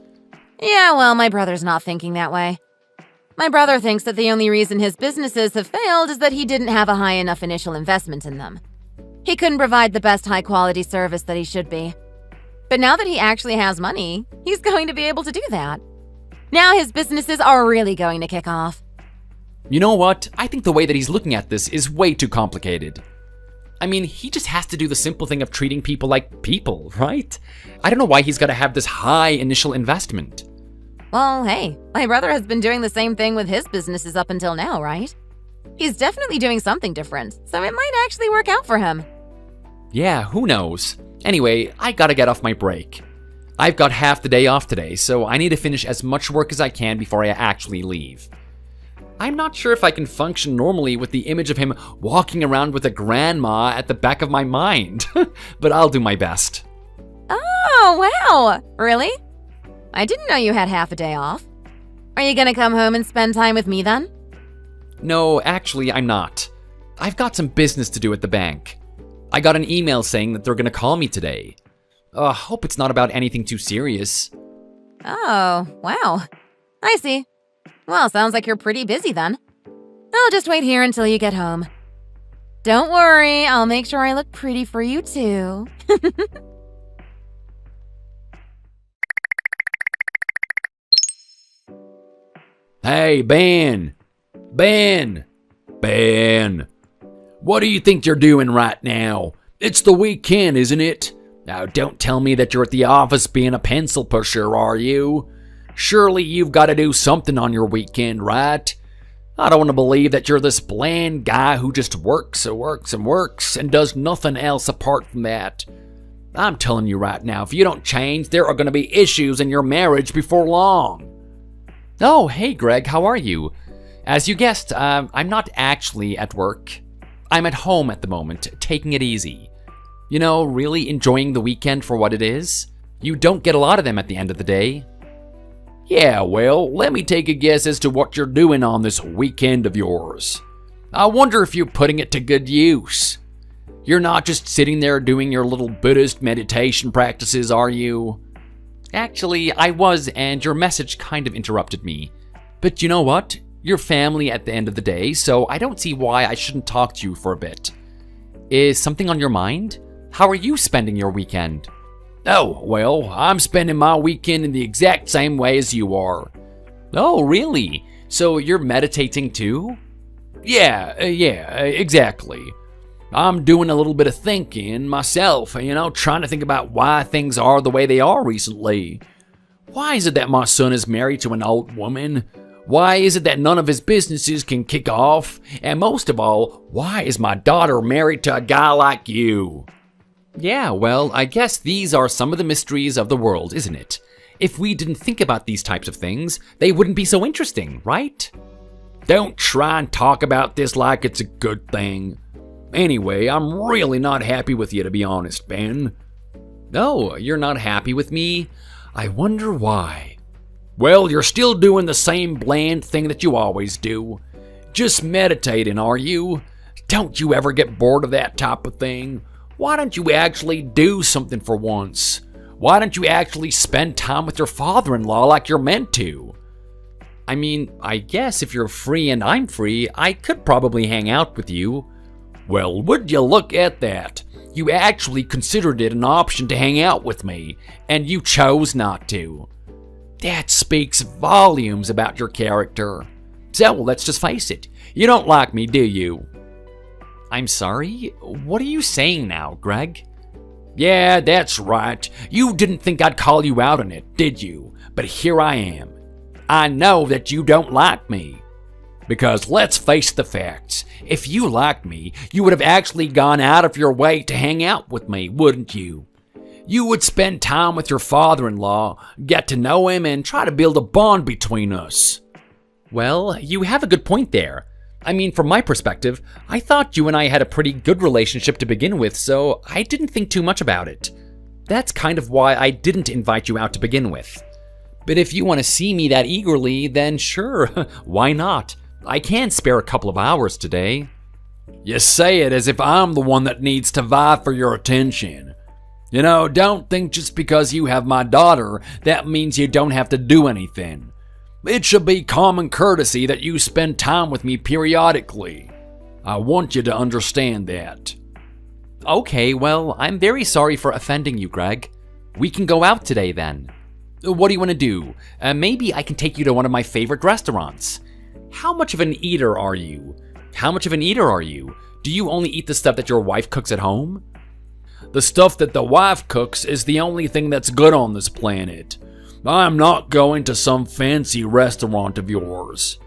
Yeah, well, my brother's not thinking that way. My brother thinks that the only reason his businesses have failed is that he didn't have a high enough initial investment in them. He couldn't provide the best high-quality service that he should be. But now that he actually has money, he's going to be able to do that. Now his businesses are really going to kick off. You know what? I think the way that he's looking at this is way too complicated. I mean, he just has to do the simple thing of treating people like people, right? I don't know why he's got to have this high initial investment. Well, hey, my brother has been doing the same thing with his businesses up until now, right? He's definitely doing something different, so it might actually work out for him. Yeah, who knows? Anyway, I gotta get off my break. I've got half the day off today, so I need to finish as much work as I can before I actually leave. I'm not sure if I can function normally with the image of him walking around with a grandma at the back of my mind, but I'll do my best. Oh, wow! Really? I didn't know you had half a day off. Are you gonna come home and spend time with me then? No, actually, I'm not. I've got some business to do at the bank. I got an email saying that they're gonna call me today. Hope it's not about anything too serious. Oh, wow. I see. Well, sounds like you're pretty busy then. I'll just wait here until you get home. Don't worry, I'll make sure I look pretty for you too. Hey, Ben! Ben! Ben! What do you think you're doing right now? It's the weekend, isn't it? Now, don't tell me that you're at the office being a pencil pusher, are you? Surely you've got to do something on your weekend, right? I don't want to believe that you're this bland guy who just works and works and works and does nothing else apart from that. I'm telling you right now, if you don't change, there are going to be issues in your marriage before long. Oh, hey Greg, how are you? As you guessed, I'm not actually at work. I'm at home at the moment, taking it easy. You know, really enjoying the weekend for what it is. You don't get a lot of them at the end of the day. Yeah, well, let me take a guess as to what you're doing on this weekend of yours. I wonder if you're putting it to good use. You're not just sitting there doing your little Buddhist meditation practices, are you? Actually, I was, and your message kind of interrupted me. But you know what? You're family at the end of the day, so I don't see why I shouldn't talk to you for a bit. Is something on your mind? How are you spending your weekend? Oh, well, I'm spending my weekend in the exact same way as you are. Oh, really? So you're meditating too? Yeah, exactly. I'm doing a little bit of thinking myself, trying to think about why things are the way they are recently. Why is it that my son is married to an old woman? Why is it that none of his businesses can kick off? And most of all, why is my daughter married to a guy like you? Yeah, well, I guess these are some of the mysteries of the world, isn't it? If we didn't think about these types of things, they wouldn't be so interesting, right? Don't try and talk about this like it's a good thing. Anyway, I'm really not happy with you, to be honest, Ben. Oh, you're not happy with me? I wonder why. Well, you're still doing the same bland thing that you always do. Just meditating, are you? Don't you ever get bored of that type of thing? Why don't you actually do something for once? Why don't you actually spend time with your father-in-law like you're meant to? I mean, I guess if you're free and I'm free, I could probably hang out with you. Well, would you look at that? You actually considered it an option to hang out with me, and you chose not to. That speaks volumes about your character. So, let's just face it, you don't like me, do you? I'm sorry? What are you saying now, Greg? Yeah, that's right. You didn't think I'd call you out on it, did you? But here I am. I know that you don't like me. Because let's face the facts. If you liked me, you would have actually gone out of your way to hang out with me, wouldn't you? You would spend time with your father-in-law, get to know him, and try to build a bond between us. Well, you have a good point there. I mean, from my perspective, I thought you and I had a pretty good relationship to begin with, so I didn't think too much about it. That's kind of why I didn't invite you out to begin with. But if you want to see me that eagerly, then sure, why not? I can spare a couple of hours today. You say it as if I'm the one that needs to vie for your attention. You know, don't think just because you have my daughter, that means you don't have to do anything. It should be common courtesy that you spend time with me periodically. I want you to understand that. Okay, well, I'm very sorry for offending you, Greg. We can go out today then. What do you want to do? Maybe I can take you to one of my favorite restaurants. How much of an eater are you? Do you only eat the stuff that your wife cooks at home? The stuff that the wife cooks is the only thing that's good on this planet. I'm not going to some fancy restaurant of yours.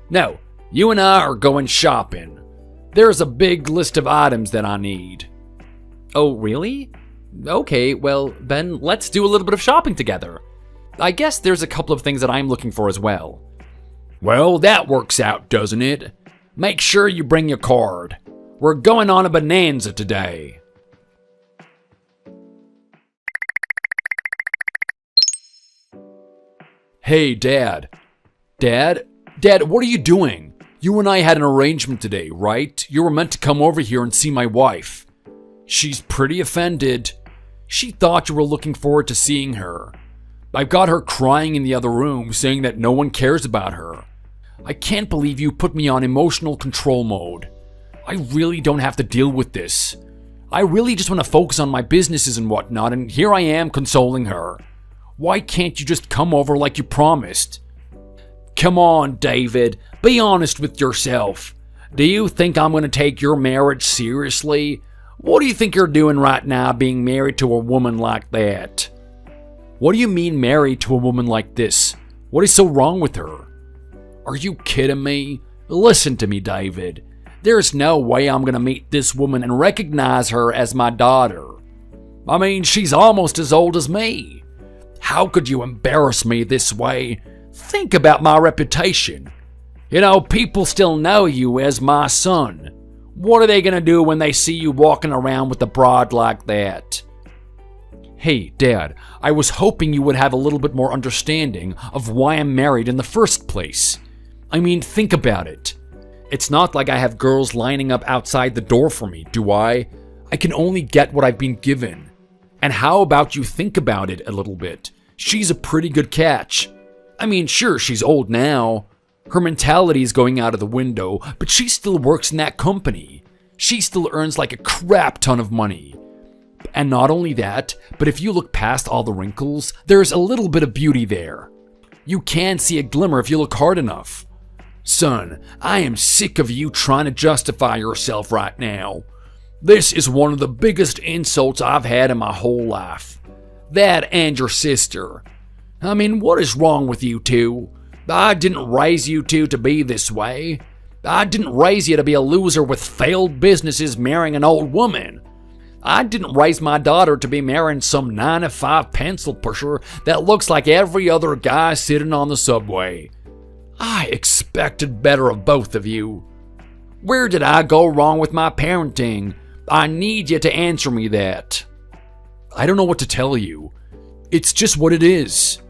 No, you and I are going shopping. There's a big list of items that I need. Oh, really? Okay, well, then let's do a little bit of shopping together. I guess there's a couple of things that I'm looking for as well. Well, that works out, doesn't it? Make sure you bring your card. We're going on a bonanza today. Hey, Dad. Dad, what are you doing? You and I had an arrangement today, right? You were meant to come over here and see my wife. She's pretty offended. She thought you were looking forward to seeing her. I've got her crying in the other room, saying that no one cares about her. I can't believe you put me on emotional control mode. I really don't have to deal with this. I really just want to focus on my businesses and whatnot, and here I am consoling her. Why can't you just come over like you promised? Come on, David. Be honest with yourself. Do you think I'm going to take your marriage seriously? What do you think you're doing right now being married to a woman like that? What do you mean married to a woman like this? What is so wrong with her? Are you kidding me? Listen to me, David. There's no way I'm going to meet this woman and recognize her as my daughter. I mean, she's almost as old as me. How could you embarrass me this way? Think about my reputation. You know, people still know you as my son. What are they going to do when they see you walking around with a broad like that? Hey, Dad, I was hoping you would have a little bit more understanding of why I'm married in the first place. I mean, think about it. It's not like I have girls lining up outside the door for me, do I? I can only get what I've been given. And how about you think about it a little bit? She's a pretty good catch. I mean, sure, she's old now. Her mentality is going out of the window, but she still works in that company. She still earns like a crap ton of money. And not only that, but if you look past all the wrinkles, there's a little bit of beauty there. You can see a glimmer if you look hard enough. Son, I am sick of you trying to justify yourself right now. This is one of the biggest insults I've had in my whole life. That and your sister. I mean, what is wrong with you two? I didn't raise you two to be this way. I didn't raise you to be a loser with failed businesses marrying an old woman. I didn't raise my daughter to be marrying some 9-to-5 pencil pusher that looks like every other guy sitting on the subway. I expected better of both of you. Where did I go wrong with my parenting? I need you to answer me that. I don't know what to tell you. It's just what it is.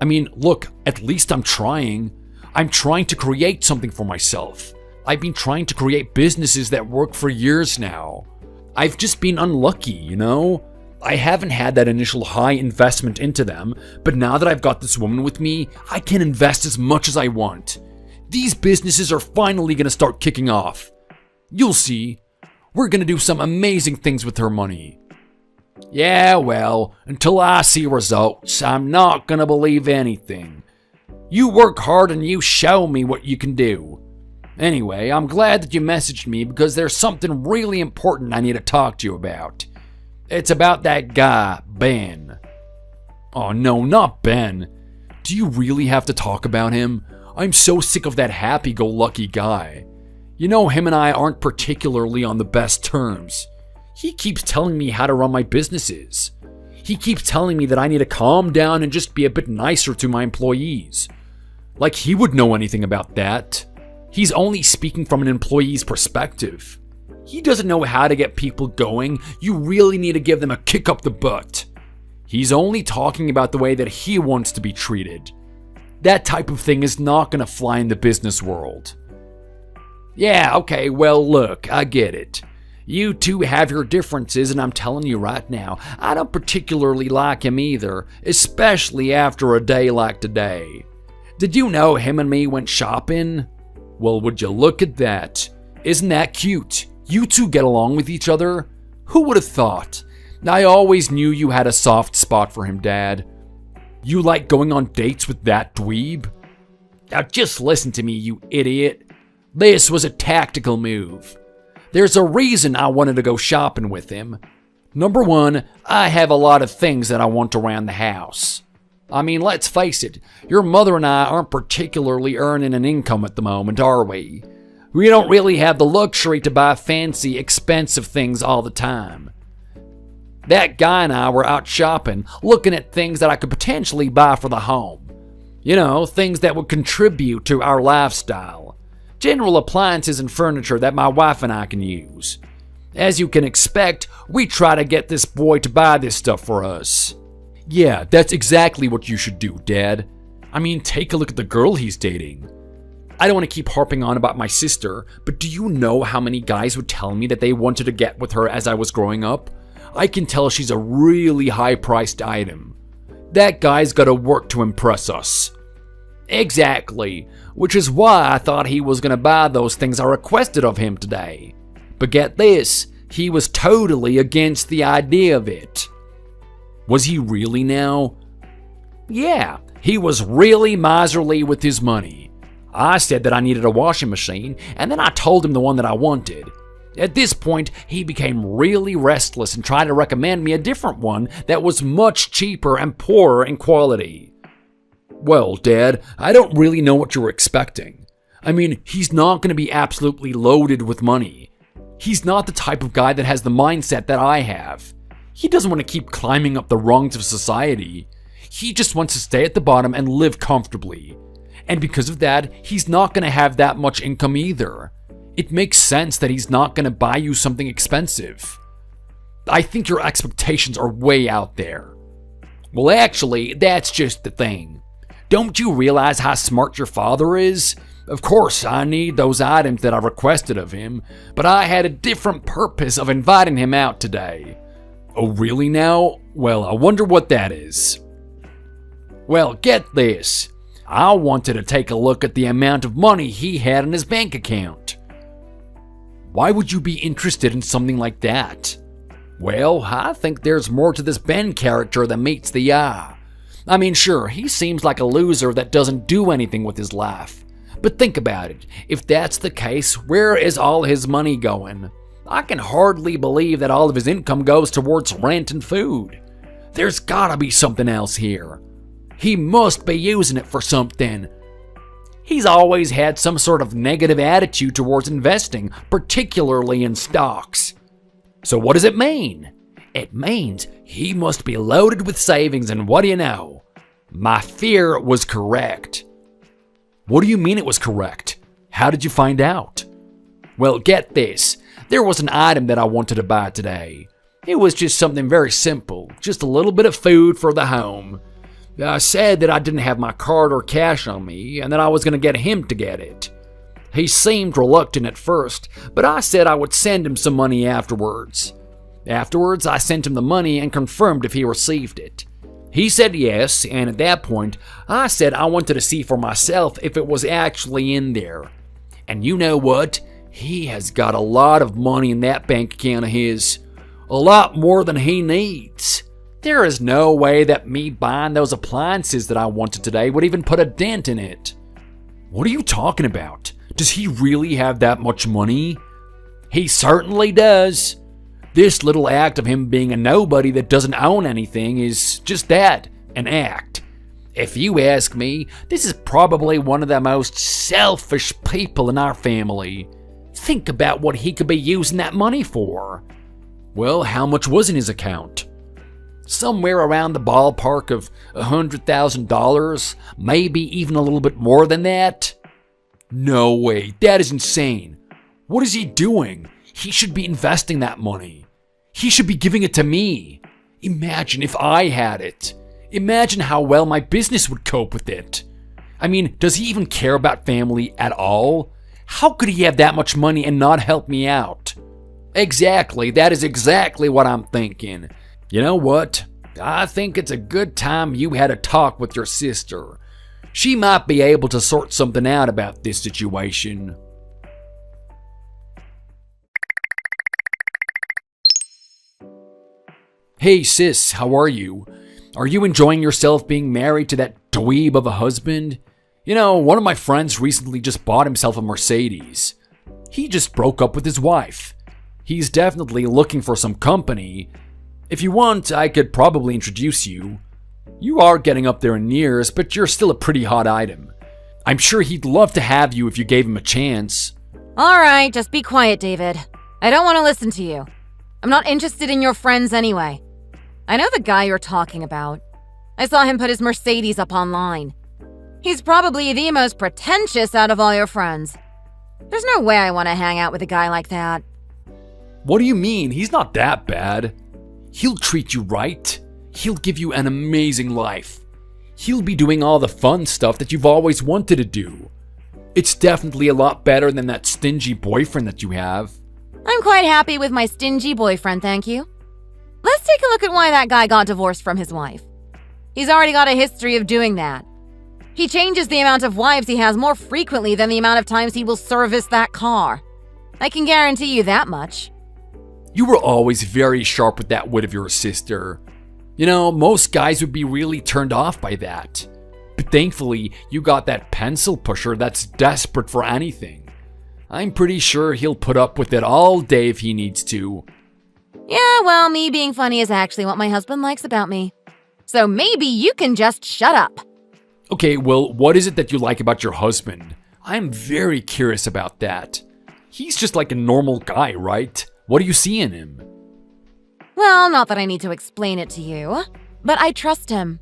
I mean, look, at least I'm trying. I'm trying to create something for myself. I've been trying to create businesses that work for years now. I've just been unlucky, you know? I haven't had that initial high investment into them, but now that I've got this woman with me, I can invest as much as I want. These businesses are finally going to start kicking off. You'll see. We're going to do some amazing things with her money. Yeah, well, until I see results, I'm not going to believe anything. You work hard and you show me what you can do. Anyway, I'm glad that you messaged me because there's something really important I need to talk to you about. It's about that guy, Ben. Oh no, not Ben. Do you really have to talk about him? I'm so sick of that happy-go-lucky guy. You know, him and I aren't particularly on the best terms. He keeps telling me how to run my businesses. He keeps telling me that I need to calm down and just be a bit nicer to my employees. Like he would know anything about that. He's only speaking from an employee's perspective. He doesn't know how to get people going. You really need to give them a kick up the butt. He's only talking about the way that he wants to be treated. That type of thing is not going to fly in the business world. Yeah, okay, well, look, I get it. You two have your differences, and I'm telling you right now, I don't particularly like him either, especially after a day like today. Did you know him and me went shopping? Well, would you look at that? Isn't that cute? You two get along with each other? Who would have thought? I always knew you had a soft spot for him, Dad. You like going on dates with that dweeb? Now just listen to me, you idiot. This was a tactical move. There's a reason I wanted to go shopping with him. Number one, I have a lot of things that I want around the house. I mean, let's face it, your mother and I aren't particularly earning an income at the moment, are we? We don't really have the luxury to buy fancy, expensive things all the time. That guy and I were out shopping, looking at things that I could potentially buy for the home. You know, things that would contribute to our lifestyle. General appliances and furniture that my wife and I can use. As you can expect, we try to get this boy to buy this stuff for us. Yeah, that's exactly what you should do, Dad. I mean, take a look at the girl he's dating. I don't want to keep harping on about my sister, but do you know how many guys would tell me that they wanted to get with her as I was growing up? I can tell she's a really high-priced item. That guy's got to work to impress us. Exactly, which is why I thought he was going to buy those things I requested of him today. But get this, he was totally against the idea of it. Was he really now? Yeah, he was really miserly with his money. I said that I needed a washing machine, and then I told him the one that I wanted. At this point, he became really restless and tried to recommend me a different one that was much cheaper and poorer in quality. Well, Dad, I don't really know what you were expecting. I mean, he's not going to be absolutely loaded with money. He's not the type of guy that has the mindset that I have. He doesn't want to keep climbing up the rungs of society. He just wants to stay at the bottom and live comfortably. And because of that, he's not going to have that much income either. It makes sense that he's not going to buy you something expensive. I think your expectations are way out there. Well, actually, that's just the thing. Don't you realize how smart your father is? Of course, I need those items that I requested of him, but I had a different purpose of inviting him out today. Oh, really now? Well, I wonder what that is. Well, get this. I wanted to take a look at the amount of money he had in his bank account. Why would you be interested in something like that? Well, I think there's more to this Ben character than meets the eye. I mean, sure, he seems like a loser that doesn't do anything with his life. But think about it. If that's the case, where is all his money going? I can hardly believe that all of his income goes towards rent and food. There's gotta be something else here. He must be using it for something. He's always had some sort of negative attitude towards investing, particularly in stocks. So what does it mean? It means he must be loaded with savings, and what do you know? My fear was correct. What do you mean it was correct? How did you find out? Well, get this. There was an item that I wanted to buy today. It was just something very simple, just a little bit of food for the home. I said that I didn't have my card or cash on me, and that I was going to get him to get it. He seemed reluctant at first, but I said I would send him some money afterwards. Afterwards, I sent him the money and confirmed if he received it. He said yes, and at that point, I said I wanted to see for myself if it was actually in there. And you know what? He has got a lot of money in that bank account of his. A lot more than he needs. There is no way that me buying those appliances that I wanted today would even put a dent in it. What are you talking about? Does he really have that much money? He certainly does. This little act of him being a nobody that doesn't own anything is just that, an act. If you ask me, this is probably one of the most selfish people in our family. Think about what he could be using that money for. Well, how much was in his account? Somewhere around the ballpark of $100,000, maybe even a little bit more than that. No way, that is insane. What is he doing? He should be investing that money. He should be giving it to me. Imagine if I had it. Imagine how well my business would cope with it. I mean, does he even care about family at all? How could he have that much money and not help me out? Exactly, that is exactly what I'm thinking. You know what? I think it's a good time you had a talk with your sister. She might be able to sort something out about this situation. Hey sis, how are you? Are you enjoying yourself being married to that dweeb of a husband? You know, one of my friends recently just bought himself a Mercedes. He just broke up with his wife. He's definitely looking for some company. If you want, I could probably introduce you. You are getting up there in years, but you're still a pretty hot item. I'm sure he'd love to have you if you gave him a chance. All right, just be quiet, David. I don't want to listen to you. I'm not interested in your friends anyway. I know the guy you're talking about. I saw him put his Mercedes up online. He's probably the most pretentious out of all your friends. There's no way I want to hang out with a guy like that. What do you mean? He's not that bad. He'll treat you right. He'll give you an amazing life. He'll be doing all the fun stuff that you've always wanted to do. It's definitely a lot better than that stingy boyfriend that you have. I'm quite happy with my stingy boyfriend, thank you. Let's take a look at why that guy got divorced from his wife. He's already got a history of doing that. He changes the amount of wives he has more frequently than the amount of times he will service that car. I can guarantee you that much. You were always very sharp with that wit of your sister. You know, most guys would be really turned off by that. But thankfully, you got that pencil pusher that's desperate for anything. I'm pretty sure he'll put up with it all day if he needs to. Yeah, well, me being funny is actually what my husband likes about me. So maybe you can just shut up. Okay, well, what is it that you like about your husband? I'm very curious about that. He's just like a normal guy, right? What do you see in him? Well, not that I need to explain it to you, but I trust him.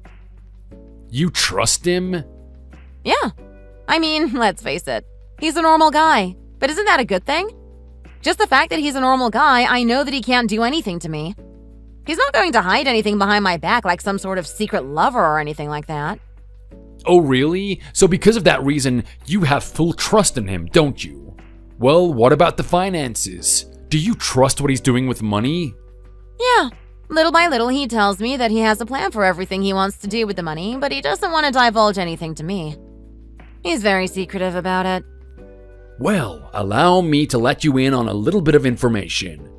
You trust him? Yeah. I mean, let's face it. He's a normal guy. But isn't that a good thing? Just the fact that he's a normal guy, I know that he can't do anything to me. He's not going to hide anything behind my back like some sort of secret lover or anything like that. Oh, really? So because of that reason, you have full trust in him, don't you? Well, what about the finances? Do you trust what he's doing with money? Yeah. Little by little, he tells me that he has a plan for everything he wants to do with the money, but he doesn't want to divulge anything to me. He's very secretive about it. Well, allow me to let you in on a little bit of information.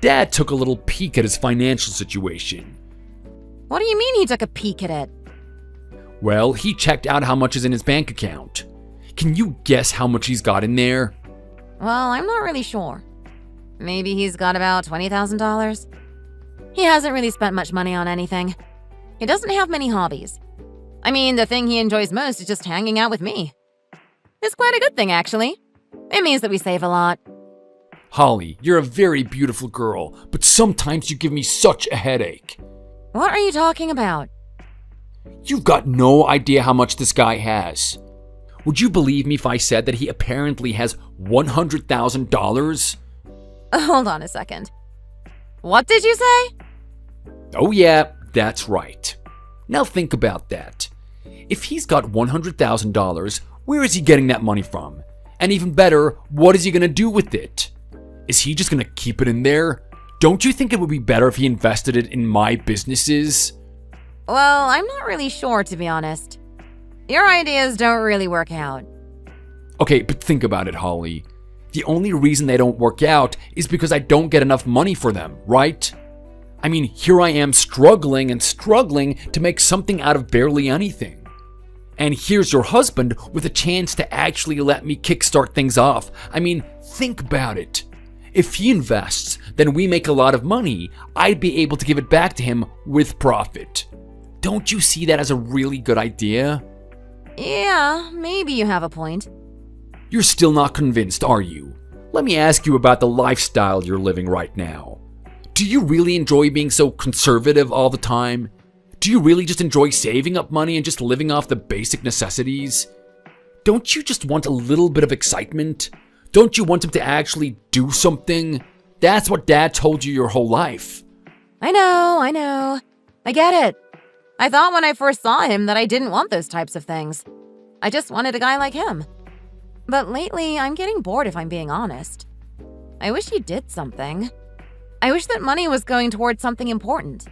Dad took a little peek at his financial situation. What do you mean he took a peek at it? Well, he checked out how much is in his bank account. Can you guess how much he's got in there? Well, I'm not really sure. Maybe he's got about $20,000. He hasn't really spent much money on anything. He doesn't have many hobbies. I mean, the thing he enjoys most is just hanging out with me. It's quite a good thing, actually. It means that we save a lot. Holly, you're a very beautiful girl, but sometimes you give me such a headache. What are you talking about? You've got no idea how much this guy has. Would you believe me if I said that he apparently has $100,000? Hold on a second. What did you say? Oh yeah, that's right. Now think about that. If he's got $100,000, where is he getting that money from? And even better, what is he going to do with it? Is he just going to keep it in there? Don't you think it would be better if he invested it in my businesses? Well, I'm not really sure, to be honest. Your ideas don't really work out. Okay, but think about it, Holly. The only reason they don't work out is because I don't get enough money for them, right? I mean, here I am struggling to make something out of barely anything. And here's your husband with a chance to actually let me kickstart things off. I mean, think about it. If he invests, then we make a lot of money. I'd be able to give it back to him with profit. Don't you see that as a really good idea? Yeah, maybe you have a point. You're still not convinced, are you? Let me ask you about the lifestyle you're living right now. Do you really enjoy being so conservative all the time? Do you really just enjoy saving up money and just living off the basic necessities? don't you just want a little bit of excitement? Don't you want him to actually do something? That's what Dad told you your whole life. I know. I get it. I thought when I first saw him that I didn't want those types of things. I just wanted a guy like him. But lately, I'm getting bored if I'm being honest. I wish he did something. I wish that money was going towards something important.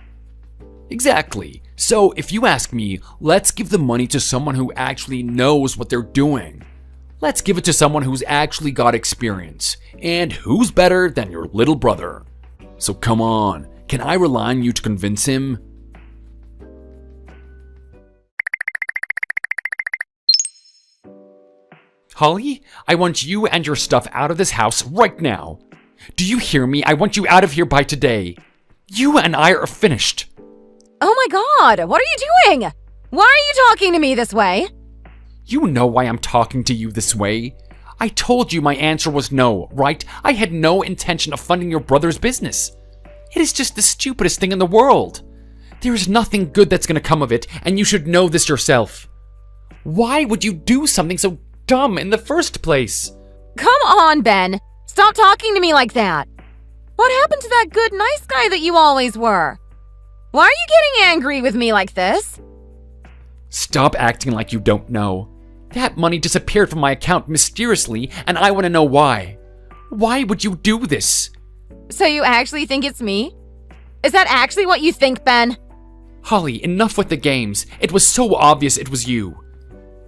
Exactly. So if you ask me, let's give the money to someone who actually knows what they're doing. Let's give it to someone who's actually got experience. And who's better than your little brother? So come on, can I rely on you to convince him? Holly, I want you and your stuff out of this house right now. Do you hear me? I want you out of here by today. You and I are finished. Oh my God, what are you doing? Why are you talking to me this way? You know why I'm talking to you this way. I told you my answer was no, right? I had no intention of funding your brother's business. It is just the stupidest thing in the world. There is nothing good that's going to come of it, and you should know this yourself. Why would you do something so dumb in the first place? Come on, Ben. Stop talking to me like that. What happened to that good, nice guy that you always were? Why are you getting angry with me like this? Stop acting like you don't know. That money disappeared from my account mysteriously, and I want to know why. Why would you do this? So you actually think it's me? Is that actually what you think, Ben? Holly, enough with the games. It was so obvious it was you.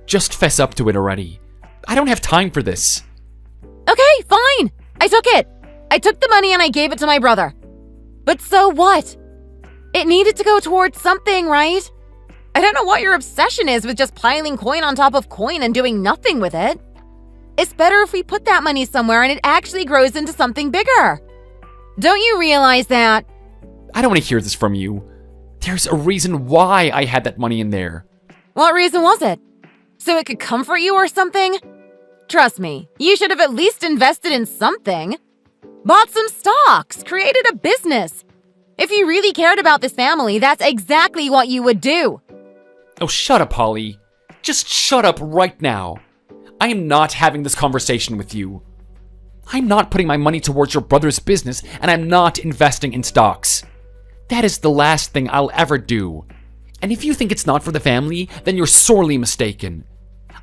Just fess up to it already. I don't have time for this. Okay, fine. I took it. I took the money and I gave it to my brother. But so what? It needed to go towards something, right? I don't know what your obsession is with just piling coin on top of coin and doing nothing with it. It's better if we put that money somewhere and it actually grows into something bigger. Don't you realize that? I don't want to hear this from you. There's a reason why I had that money in there. What reason was it? So it could comfort you or something? Trust me, you should have at least invested in something. Bought some stocks, created a business. If you really cared about this family, that's exactly what you would do. Oh, shut up, Holly. Just shut up right now. I am not having this conversation with you. I'm not putting my money towards your brother's business, and I'm not investing in stocks. That is the last thing I'll ever do. And if you think it's not for the family, then you're sorely mistaken.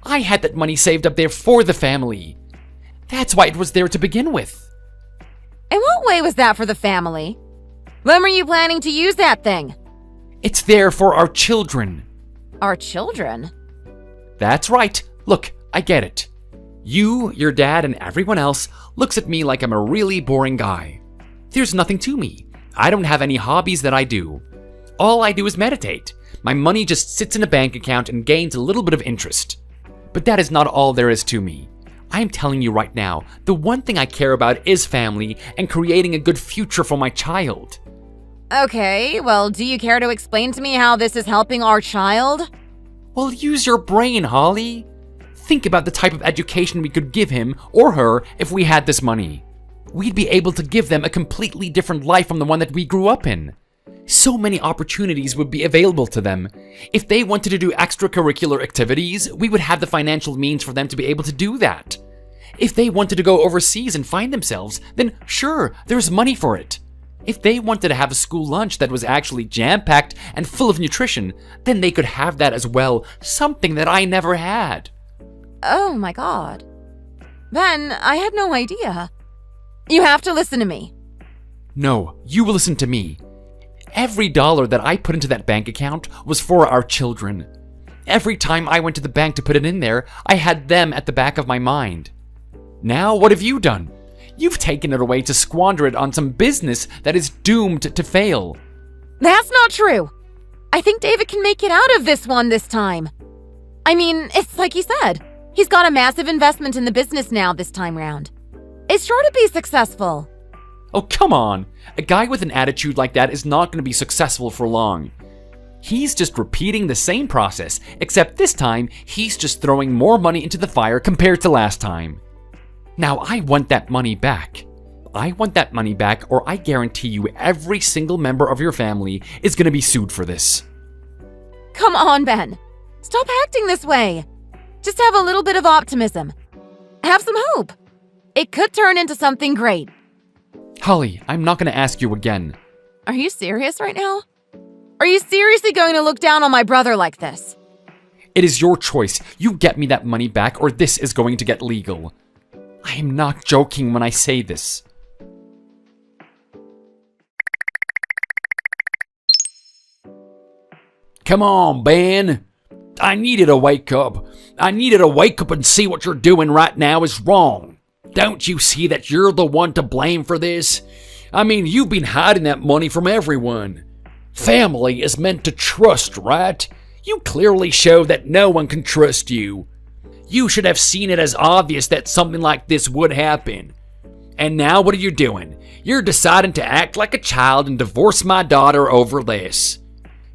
I had that money saved up there for the family. That's why it was there to begin with. In what way was that for the family? When were you planning to use that thing? It's there for our children. Our children? That's right. Look, I get it. You, your dad, and everyone else looks at me like I'm a really boring guy. There's nothing to me. I don't have any hobbies that I do. All I do is meditate. My money just sits in a bank account and gains a little bit of interest. But that is not all there is to me. I am telling you right now, the one thing I care about is family and creating a good future for my child. Okay, well, do you care to explain to me how this is helping our child? Well, use your brain, Holly. Think about the type of education we could give him or her if we had this money. We'd be able to give them a completely different life from the one that we grew up in. So many opportunities would be available to them. If they wanted to do extracurricular activities, we would have the financial means for them to be able to do that. If they wanted to go overseas and find themselves, then sure, there's money for it. If they wanted to have a school lunch that was actually jam-packed and full of nutrition, then they could have that as well, something that I never had. Oh my God. Ben, I had no idea. You have to listen to me. No, you will listen to me. Every dollar that I put into that bank account was for our children. Every time I went to the bank to put it in there, I had them at the back of my mind. Now, what have you done? You've taken it away to squander it on some business that is doomed to fail. That's not true. I think David can make it out of this one this time. I mean, it's like he said. He's got a massive investment in the business now this time round. It's sure to be successful. Oh, come on. A guy with an attitude like that is not going to be successful for long. He's just repeating the same process, except this time, he's just throwing more money into the fire compared to last time. Now, I want that money back. I want that money back, or I guarantee you every single member of your family is going to be sued for this. Come on, Ben. Stop acting this way. Just have a little bit of optimism. Have some hope. It could turn into something great. Holly, I'm not going to ask you again. Are you serious right now? Are you seriously going to look down on my brother like this? It is your choice. You get me that money back or this is going to get legal. I am not joking when I say this. Come on, Ben. I needed to wake up. I needed to wake up and see what you're doing right now is wrong. Don't you see that you're the one to blame for this? I mean, you've been hiding that money from everyone. Family is meant to trust, right? You clearly show that no one can trust you. You should have seen it as obvious that something like this would happen. And now what are you doing? You're deciding to act like a child and divorce my daughter over this.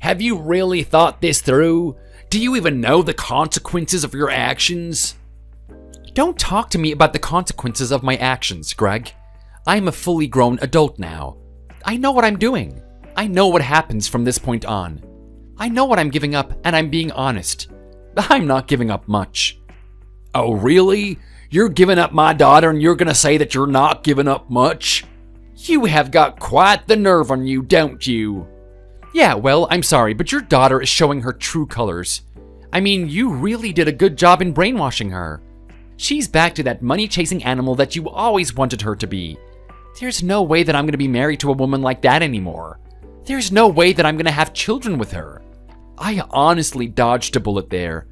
Have you really thought this through? Do you even know the consequences of your actions? Don't talk to me about the consequences of my actions, Greg. I'm a fully grown adult now. I know what I'm doing. I know what happens from this point on. I know what I'm giving up, and I'm being honest. I'm not giving up much. Oh, really? You're giving up my daughter and you're gonna say that you're not giving up much? You have got quite the nerve on you, don't you? Yeah, well, I'm sorry, but your daughter is showing her true colors. I mean, you really did a good job in brainwashing her. She's back to that money-chasing animal that you always wanted her to be. There's no way that I'm going to be married to a woman like that anymore. There's no way that I'm going to have children with her. I honestly dodged a bullet there.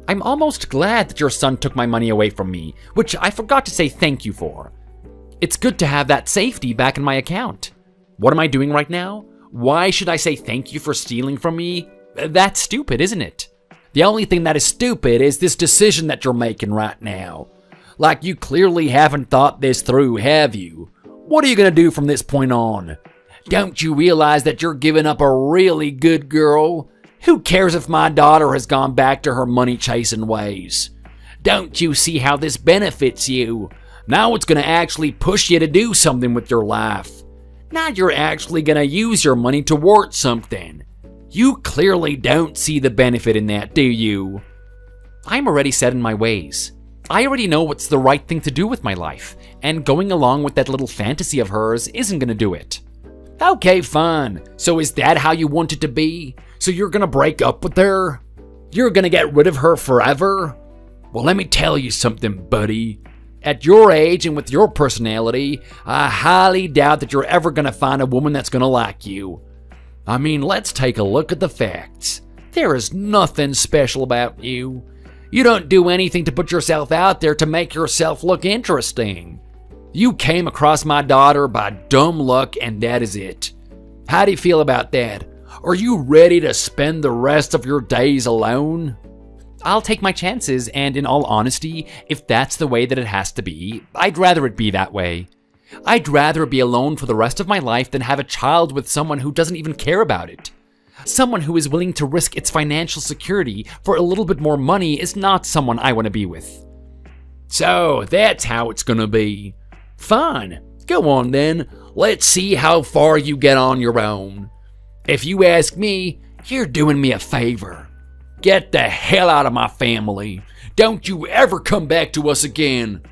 I'm almost glad that your son took my money away from me, which I forgot to say thank you for. It's good to have that safety back in my account. What am I doing right now? Why should I say thank you for stealing from me? That's stupid, isn't it? The only thing that is stupid is this decision that you're making right now. Like you clearly haven't thought this through, have you? What are you going to do from this point on? Don't you realize that you're giving up a really good girl? Who cares if my daughter has gone back to her money-chasing ways? Don't you see how this benefits you? Now it's going to actually push you to do something with your life. Now you're actually going to use your money towards something. You clearly don't see the benefit in that, do you? I'm already set in my ways. I already know what's the right thing to do with my life, and going along with that little fantasy of hers isn't going to do it. Okay, fine. So is that how you want it to be? So you're gonna break up with her? You're gonna get rid of her forever? Well, let me tell you something, buddy. At your age and with your personality, I highly doubt that you're ever gonna find a woman that's gonna like you. I mean, let's take a look at the facts. There is nothing special about you. You don't do anything to put yourself out there to make yourself look interesting. You came across my daughter by dumb luck and that is it. How do you feel about that? Are you ready to spend the rest of your days alone? I'll take my chances, and in all honesty, if that's the way that it has to be, I'd rather it be that way. I'd rather be alone for the rest of my life than have a child with someone who doesn't even care about it. Someone who is willing to risk its financial security for a little bit more money is not someone I want to be with. So, that's how it's gonna be. Fine, go on then. Let's see how far you get on your own. If you ask me, you're doing me a favor. Get the hell out of my family. Don't you ever come back to us again.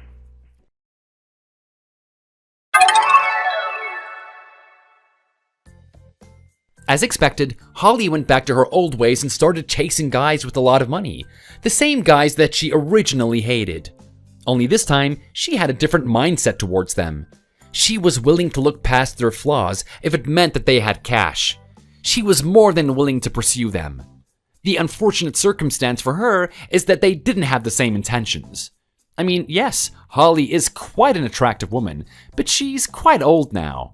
As expected, Holly went back to her old ways and started chasing guys with a lot of money. The same guys that she originally hated. Only this time, she had a different mindset towards them. She was willing to look past their flaws if it meant that they had cash. She was more than willing to pursue them. The unfortunate circumstance for her is that they didn't have the same intentions. I mean, yes, Holly is quite an attractive woman, but she's quite old now.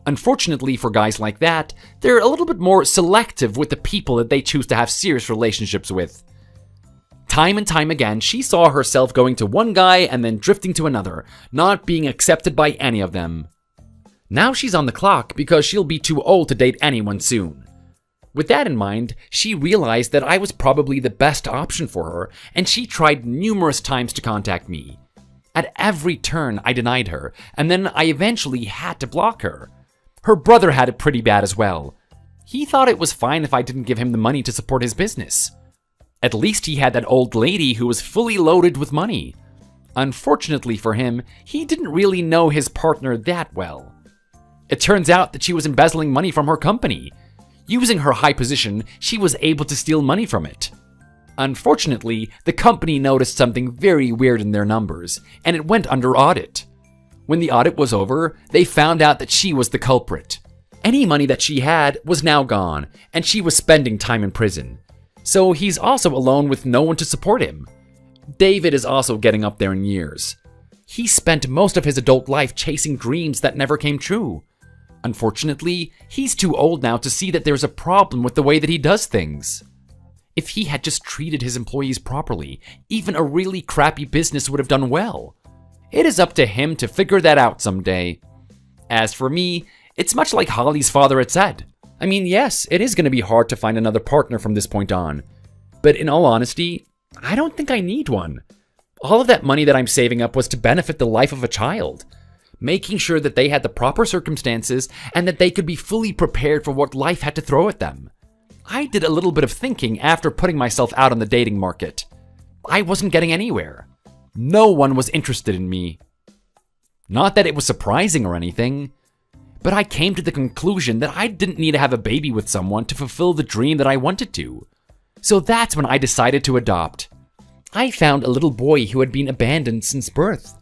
Unfortunately for guys like that, they're a little bit more selective with the people that they choose to have serious relationships with. Time and time again, she saw herself going to one guy and then drifting to another, not being accepted by any of them. Now she's on the clock because she'll be too old to date anyone soon. With that in mind, she realized that I was probably the best option for her, and she tried numerous times to contact me. At every turn, I denied her, and then I eventually had to block her. Her brother had it pretty bad as well. He thought it was fine if I didn't give him the money to support his business. At least he had that old lady who was fully loaded with money. Unfortunately for him, he didn't really know his partner that well. It turns out that she was embezzling money from her company. Using her high position, she was able to steal money from it. Unfortunately, the company noticed something very weird in their numbers, and it went under audit. When the audit was over, they found out that she was the culprit. Any money that she had was now gone, and she was spending time in prison. So he's also alone with no one to support him. David is also getting up there in years. He spent most of his adult life chasing dreams that never came true. Unfortunately, he's too old now to see that there's a problem with the way that he does things. If he had just treated his employees properly, even a really crappy business would have done well. It is up to him to figure that out someday. As for me, it's much like Holly's father had said. I mean, yes, it is going to be hard to find another partner from this point on. But in all honesty, I don't think I need one. All of that money that I'm saving up was to benefit the life of a child, making sure that they had the proper circumstances and that they could be fully prepared for what life had to throw at them. I did a little bit of thinking after putting myself out on the dating market. I wasn't getting anywhere. No one was interested in me. Not that it was surprising or anything, but I came to the conclusion that I didn't need to have a baby with someone to fulfill the dream that I wanted to. So that's when I decided to adopt. I found a little boy who had been abandoned since birth.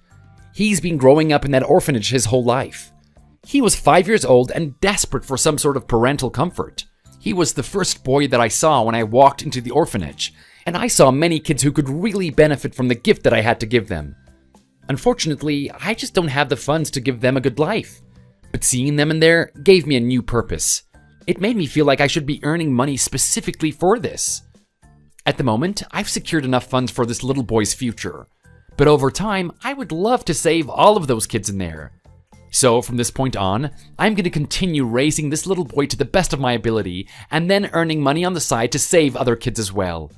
He's been growing up in that orphanage his whole life. He was 5 years old and desperate for some sort of parental comfort. He was the first boy that I saw when I walked into the orphanage, and I saw many kids who could really benefit from the gift that I had to give them. Unfortunately, I just don't have the funds to give them a good life. But seeing them in there gave me a new purpose. It made me feel like I should be earning money specifically for this. At the moment, I've secured enough funds for this little boy's future. But over time, I would love to save all of those kids in there. So from this point on, I'm going to continue raising this little boy to the best of my ability and then earning money on the side to save other kids as well.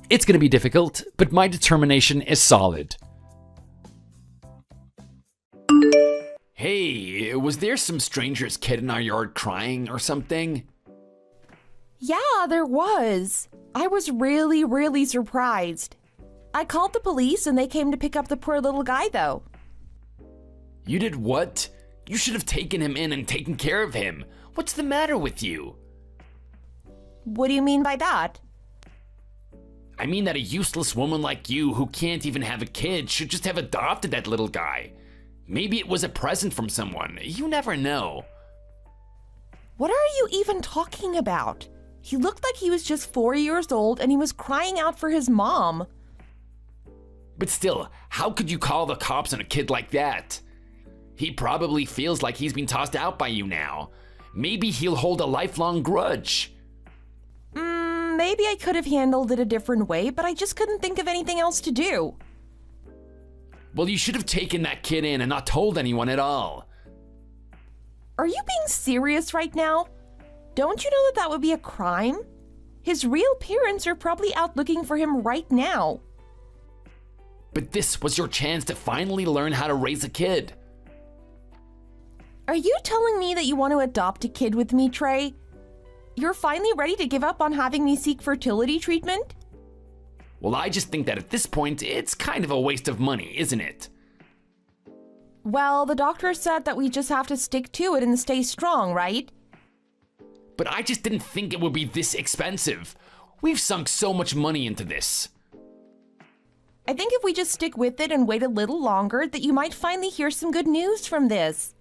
It's going to be difficult, but my determination is solid. Hey, was there some stranger's kid in our yard crying or something? Yeah, there was. I was really surprised. I called the police and they came to pick up the poor little guy though. You did what? You should have taken him in and taken care of him. What's the matter with you? What do you mean by that? I mean that a useless woman like you who can't even have a kid should just have adopted that little guy. Maybe it was a present from someone. You never know. What are you even talking about? He looked like he was just 4 years old and he was crying out for his mom. But still, how could you call the cops on a kid like that? He probably feels like he's been tossed out by you now. Maybe he'll hold a lifelong grudge. Maybe I could have handled it a different way, but I just couldn't think of anything else to do. Well, you should have taken that kid in and not told anyone at all. Are you being serious right now? Don't you know that that would be a crime? His real parents are probably out looking for him right now. But this was your chance to finally learn how to raise a kid. Are you telling me that you want to adopt a kid with me, Trey? You're finally ready to give up on having me seek fertility treatment? Well, I just think that at this point, it's kind of a waste of money, isn't it? Well, the doctor said that we just have to stick to it and stay strong, right? But I just didn't think it would be this expensive. We've sunk so much money into this. I think if we just stick with it and wait a little longer, that you might finally hear some good news from this.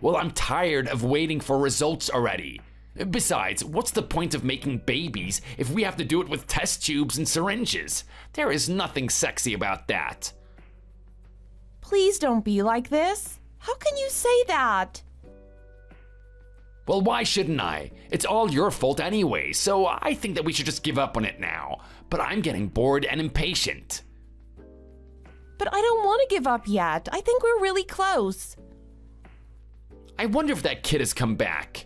Well, I'm tired of waiting for results already. Besides, what's the point of making babies if we have to do it with test tubes and syringes? There is nothing sexy about that. Please don't be like this. How can you say that? Well, why shouldn't I? It's all your fault anyway, so I think that we should just give up on it now. But I'm getting bored and impatient. But I don't want to give up yet. I think we're really close. I wonder if that kid has come back.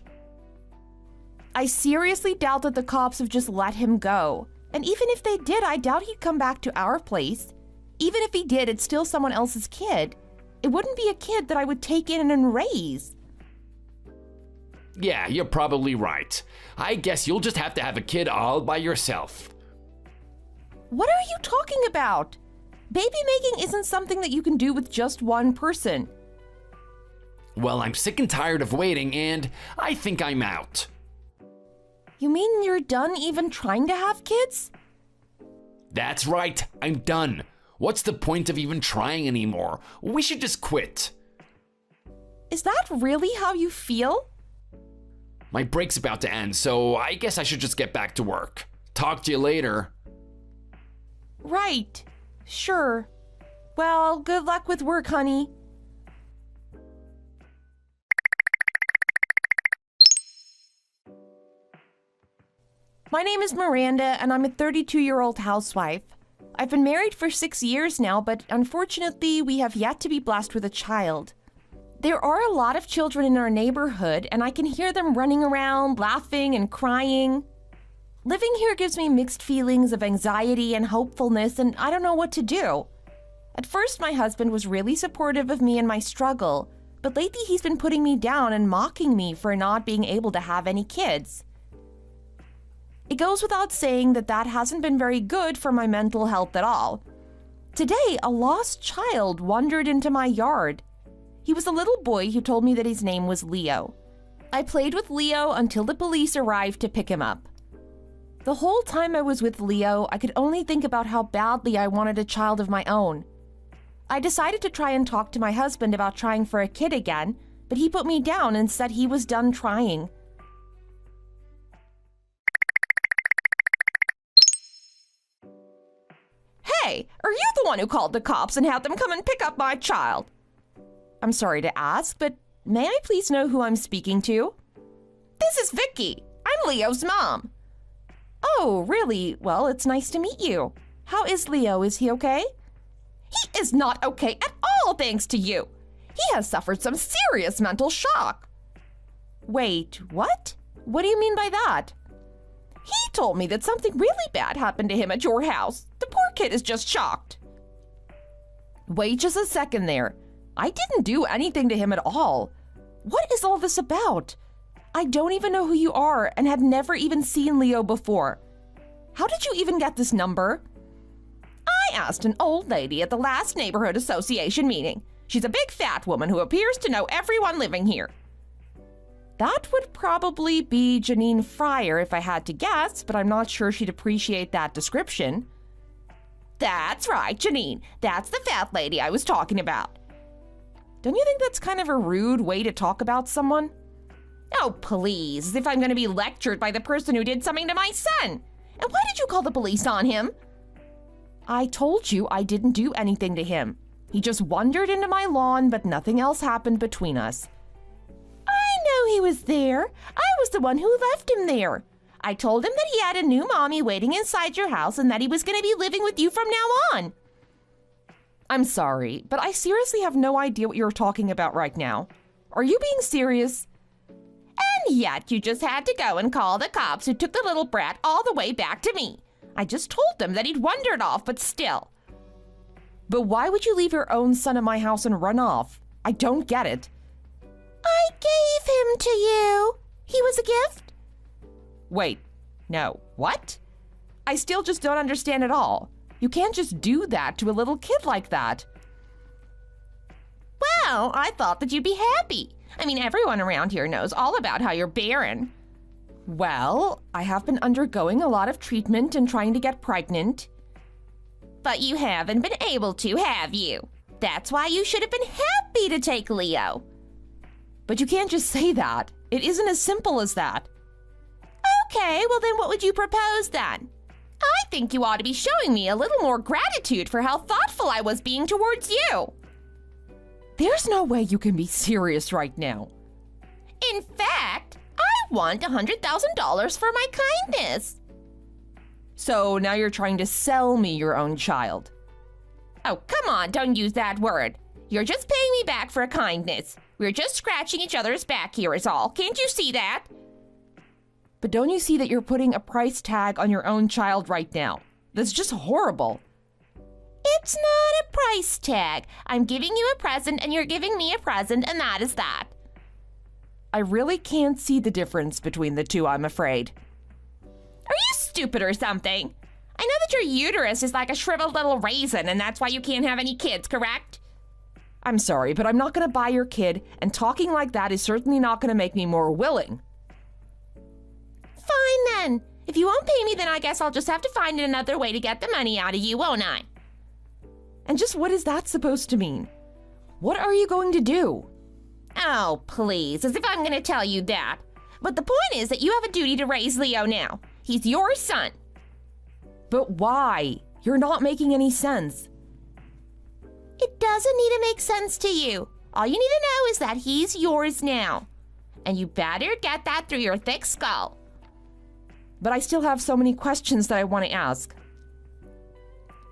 I seriously doubt that the cops have just let him go. And even if they did, I doubt he'd come back to our place. Even if he did, it's still someone else's kid. It wouldn't be a kid that I would take in and raise. Yeah, you're probably right. I guess you'll just have to have a kid all by yourself. What are you talking about? Baby making isn't something that you can do with just one person. Well, I'm sick and tired of waiting, and I think I'm out. You mean you're done even trying to have kids? That's right, I'm done. What's the point of even trying anymore? We should just quit. Is that really how you feel? My break's about to end, so I guess I should just get back to work. Talk to you later. Right. Sure. Well, good luck with work, honey. My name is Miranda, and I'm a 32-year-old housewife. I've been married for 6 years now, but unfortunately, we have yet to be blessed with a child. There are a lot of children in our neighborhood, and I can hear them running around, laughing and crying. Living here gives me mixed feelings of anxiety and hopefulness, and I don't know what to do. At first, my husband was really supportive of me and my struggle, but lately he's been putting me down and mocking me for not being able to have any kids. It goes without saying that hasn't been very good for my mental health at all. Today, a lost child wandered into my yard. He was a little boy who told me that his name was Leo. I played with Leo until the police arrived to pick him up. The whole time I was with Leo, I could only think about how badly I wanted a child of my own. I decided to try and talk to my husband about trying for a kid again, but he put me down and said he was done trying. Hey, are you the one who called the cops and had them come and pick up my child? I'm sorry to ask, but may I please know who I'm speaking to? This is Vicky. I'm Leo's mom. Oh, really? Well, it's nice to meet you. How is Leo? Is he okay? He is not okay at all, thanks to you. He has suffered some serious mental shock. Wait, what? What do you mean by that? He told me that something really bad happened to him at your house. The poor kid is just shocked. Wait just a second there. I didn't do anything to him at all. What is all this about? I don't even know who you are and had never even seen Leo before. How did you even get this number? I asked an old lady at the last neighborhood association meeting. She's a big fat woman who appears to know everyone living here. That would probably be Janine Fryer if I had to guess, but I'm not sure she'd appreciate that description. That's right, Janine. That's the fat lady I was talking about. Don't you think that's kind of a rude way to talk about someone? Oh, please, as if I'm going to be lectured by the person who did something to my son. And why did you call the police on him? I told you I didn't do anything to him. He just wandered into my lawn, but nothing else happened between us. I know he was there. I was the one who left him there. I told him that he had a new mommy waiting inside your house and that he was going to be living with you from now on. I'm sorry, but I seriously have no idea what you're talking about right now. Are you being serious? And yet you just had to go and call the cops who took the little brat all the way back to me. I just told them that he'd wandered off, but still. But why would you leave your own son at my house and run off? I don't get it. I gave him to you. He was a gift? Wait, no, what? I still just don't understand at all. You can't just do that to a little kid like that. Well, I thought that you'd be happy. I mean, everyone around here knows all about how you're barren. Well, I have been undergoing a lot of treatment and trying to get pregnant. But you haven't been able to, have you? That's why you should have been happy to take Leo. But you can't just say that. It isn't as simple as that. Okay, well then what would you propose then? I think you ought to be showing me a little more gratitude for how thoughtful I was being towards you. There's no way you can be serious right now. In fact, I want $100,000 for my kindness. So now you're trying to sell me your own child. Oh, come on, don't use that word. You're just paying me back for a kindness. We're just scratching each other's back here is all. Can't you see that? But don't you see that you're putting a price tag on your own child right now? That's just horrible. It's not a price tag. I'm giving you a present and you're giving me a present, and that is that. I really can't see the difference between the two, I'm afraid. Are you stupid or something? I know that your uterus is like a shriveled little raisin, and that's why you can't have any kids, correct? I'm sorry, but I'm not going to buy your kid, and talking like that is certainly not going to make me more willing. Fine then. If you won't pay me, then I guess I'll just have to find another way to get the money out of you, won't I? And just what is that supposed to mean? What are you going to do? Oh, please, as if I'm going to tell you that. But the point is that you have a duty to raise Leo now. He's your son. But why? You're not making any sense. It doesn't need to make sense to you. All you need to know is that he's yours now. And you better get that through your thick skull. But I still have so many questions that I want to ask.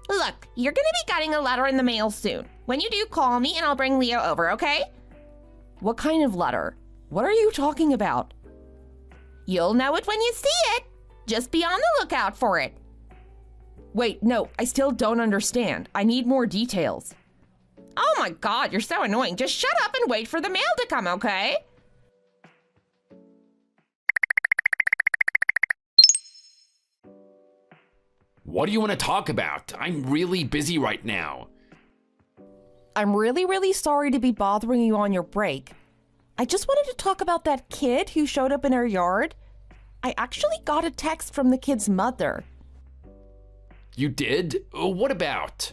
Look, you're going to be getting a letter in the mail soon. When you do, call me and I'll bring Leo over, okay? What kind of letter? What are you talking about? You'll know it when you see it. Just be on the lookout for it. Wait, no, I still don't understand. I need more details. Oh my God, you're so annoying. Just shut up and wait for the mail to come, okay? What do you want to talk about? I'm really busy right now. I'm really sorry to be bothering you on your break. I just wanted to talk about that kid who showed up in our yard. I actually got a text from the kid's mother. You did? What about?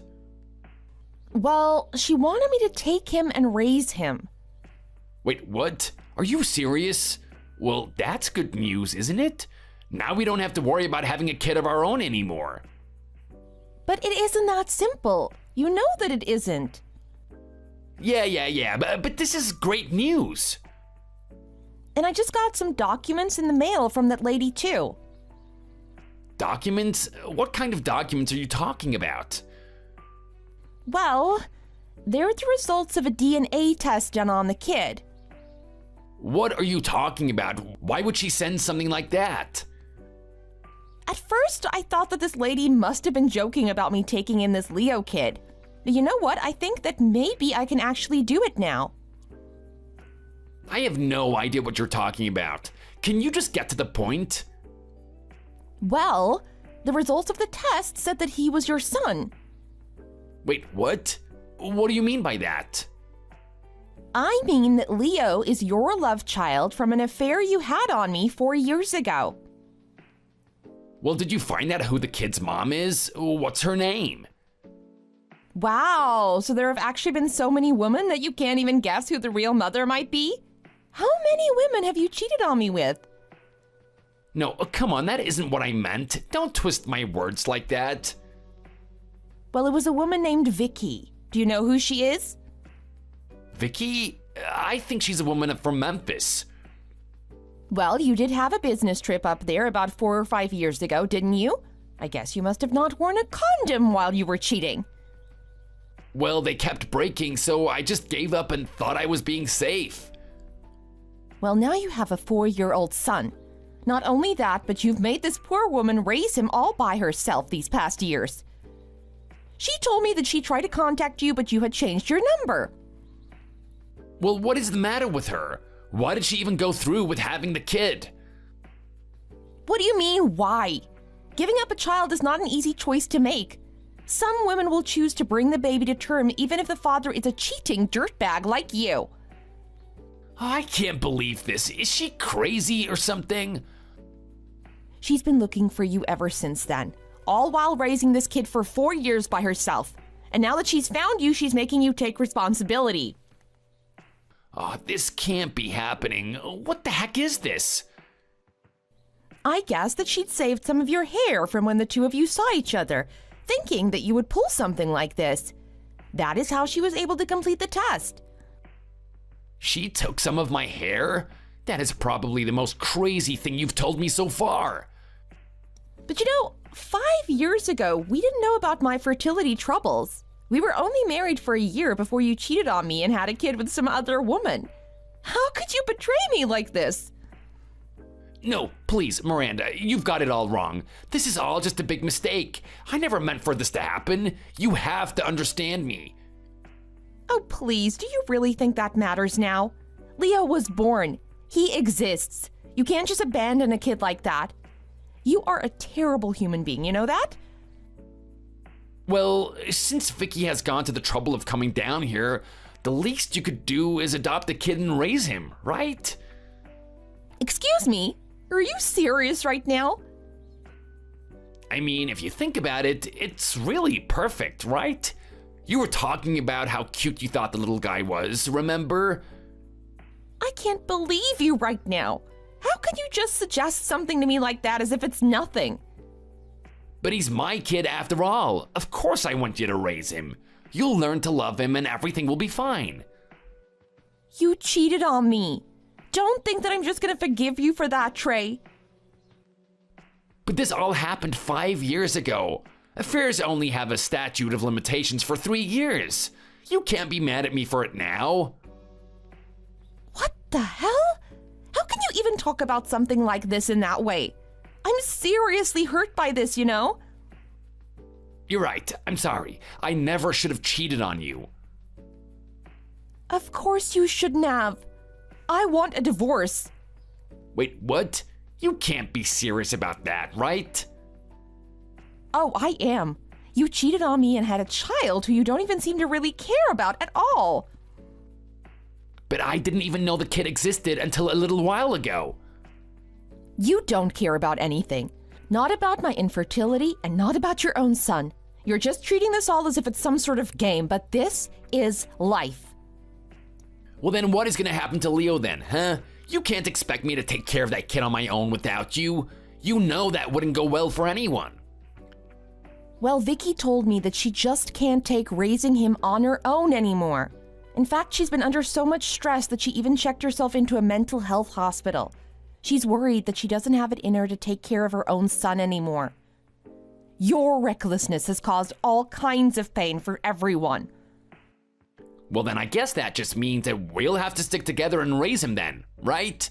Well, she wanted me to take him and raise him. Wait, what? Are you serious? Well, that's good news, isn't it? Now we don't have to worry about having a kid of our own anymore. But it isn't that simple. You know that it isn't. Yeah, but this is great news. And I just got some documents in the mail from that lady too. Documents? What kind of documents are you talking about? Well, they're the results of a DNA test done on the kid. What are you talking about? Why would she send something like that? At first, I thought that this lady must have been joking about me taking in this Leo kid. But you know what? I think that maybe I can actually do it now. I have no idea what you're talking about. Can you just get to the point? Well, the results of the test said that he was your son. Wait, what? What do you mean by that? I mean that Leo is your love child from an affair you had on me 4 years ago. Well, did you find out who the kid's mom is? What's her name? Wow, so there have actually been so many women that you can't even guess who the real mother might be? How many women have you cheated on me with? No, come on, that isn't what I meant. Don't twist my words like that. Well, it was a woman named Vicky. Do you know who she is? Vicky? I think she's a woman from Memphis. Well, you did have a business trip up there about 4 or 5 years ago, didn't you? I guess you must have not worn a condom while you were cheating. Well, they kept breaking, so I just gave up and thought I was being safe. Well, now you have a 4-year-old son. Not only that, but you've made this poor woman raise him all by herself these past years. She told me that she tried to contact you, but you had changed your number. Well, what is the matter with her? Why did she even go through with having the kid? What do you mean, why? Giving up a child is not an easy choice to make. Some women will choose to bring the baby to term even if the father is a cheating dirtbag like you. I can't believe this. Is she crazy or something? She's been looking for you ever since then, all while raising this kid for 4 years by herself. And now that she's found you, she's making you take responsibility. Oh, this can't be happening. What the heck is this? I guess that she'd saved some of your hair from when the two of you saw each other, thinking that you would pull something like this. That is how she was able to complete the test. She took some of my hair? That is probably the most crazy thing you've told me so far. But you know, 5 years ago, we didn't know about my fertility troubles. We were only married for a year before you cheated on me and had a kid with some other woman. How could you betray me like this? No, please, Miranda, you've got it all wrong. This is all just a big mistake. I never meant for this to happen. You have to understand me. Oh, please, do you really think that matters now? Leo was born. He exists. You can't just abandon a kid like that. You are a terrible human being, you know that? Well, since Vicky has gone to the trouble of coming down here, the least you could do is adopt a kid and raise him, right? Excuse me? Are you serious right now? I mean, if you think about it, it's really perfect, right? You were talking about how cute you thought the little guy was, remember? I can't believe you right now. How can you just suggest something to me like that as if it's nothing? But he's my kid after all. Of course I want you to raise him. You'll learn to love him and everything will be fine. You cheated on me. Don't think that I'm just gonna forgive you for that, Trey. But this all happened 5 years ago. Affairs only have a statute of limitations for 3 years. You can't be mad at me for it now. What the hell? How can you even talk about something like this in that way? I'm seriously hurt by this, you know? You're right. I'm sorry. I never should have cheated on you. Of course you shouldn't have. I want a divorce. Wait, what? You can't be serious about that, right? Oh, I am. You cheated on me and had a child who you don't even seem to really care about at all. But I didn't even know the kid existed until a little while ago. You don't care about anything. Not about my infertility and not about your own son. You're just treating this all as if it's some sort of game, but this is life. Well, then what is gonna happen to Leo then, huh? You can't expect me to take care of that kid on my own without you. You know that wouldn't go well for anyone. Well, Vicky told me that she just can't take raising him on her own anymore. In fact, she's been under so much stress that she even checked herself into a mental health hospital. She's worried that she doesn't have it in her to take care of her own son anymore. Your recklessness has caused all kinds of pain for everyone. Well, then I guess that just means that we'll have to stick together and raise him then, right?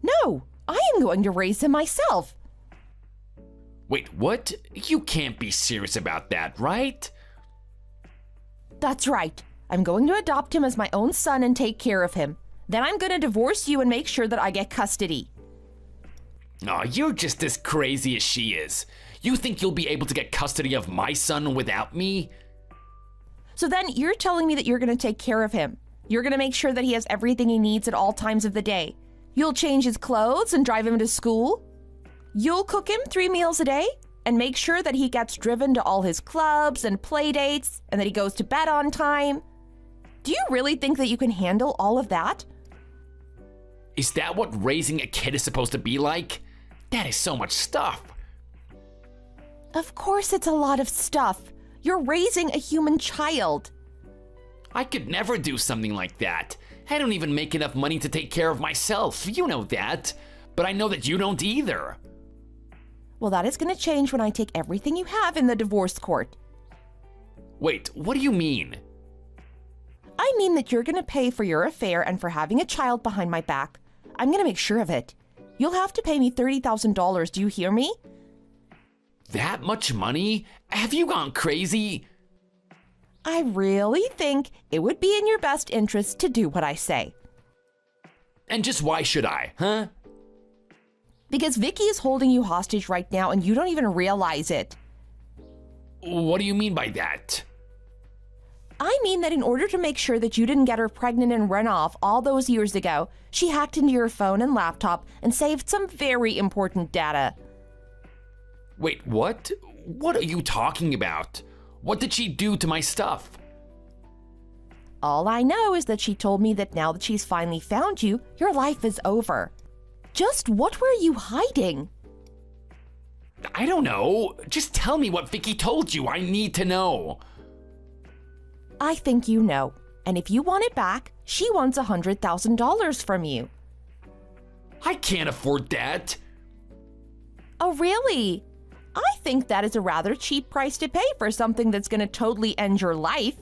No, I am going to raise him myself. Wait, what? You can't be serious about that, right? That's right. I'm going to adopt him as my own son and take care of him. Then I'm going to divorce you and make sure that I get custody. Aw, you're just as crazy as she is. You think you'll be able to get custody of my son without me? So then you're telling me that you're going to take care of him. You're going to make sure that he has everything he needs at all times of the day. You'll change his clothes and drive him to school. You'll cook him 3 meals a day and make sure that he gets driven to all his clubs and play dates and that he goes to bed on time. Do you really think that you can handle all of that? Is that what raising a kid is supposed to be like? That is so much stuff. Of course it's a lot of stuff. You're raising a human child. I could never do something like that. I don't even make enough money to take care of myself. You know that. But I know that you don't either. Well, that is going to change when I take everything you have in the divorce court. Wait, what do you mean? I mean that you're going to pay for your affair and for having a child behind my back. I'm going to make sure of it. You'll have to pay me $30,000, do you hear me? That much money? Have you gone crazy? I really think it would be in your best interest to do what I say. And just why should I, huh? Because Vicky is holding you hostage right now and you don't even realize it. What do you mean by that? I mean that in order to make sure that you didn't get her pregnant and run off all those years ago, she hacked into your phone and laptop and saved some very important data. Wait, what? What are you talking about? What did she do to my stuff? All I know is that she told me that now that she's finally found you, your life is over. Just what were you hiding? I don't know. Just tell me what Vicky told you. I need to know. I think you know. And if you want it back, she wants $100,000 from you. I can't afford that. Oh, really? I think that is a rather cheap price to pay for something that's going to totally end your life.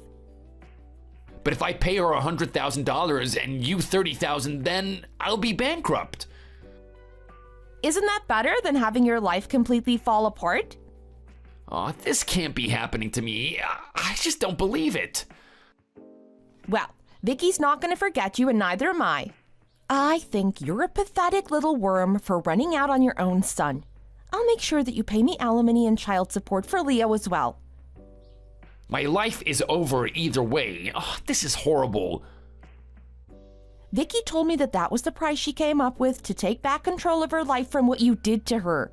But if I pay her $100,000 and you $30,000, then I'll be bankrupt. Isn't that better than having your life completely fall apart? Aw, this can't be happening to me. I just don't believe it. Well, Vicky's not going to forget you and neither am I. I think you're a pathetic little worm for running out on your own son. I'll make sure that you pay me alimony and child support for Leo as well. My life is over either way. This is horrible. Vicky told me that was the price she came up with to take back control of her life from what you did to her.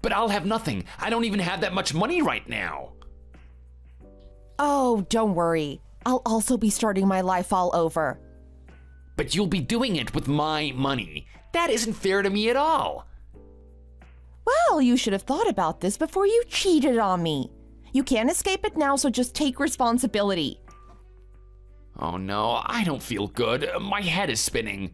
But I'll have nothing. I don't even have that much money right now. Oh, don't worry. I'll also be starting my life all over. But you'll be doing it with my money. That isn't fair to me at all. Well, you should have thought about this before you cheated on me. You can't escape it now, so just take responsibility. Oh no, I don't feel good. My head is spinning.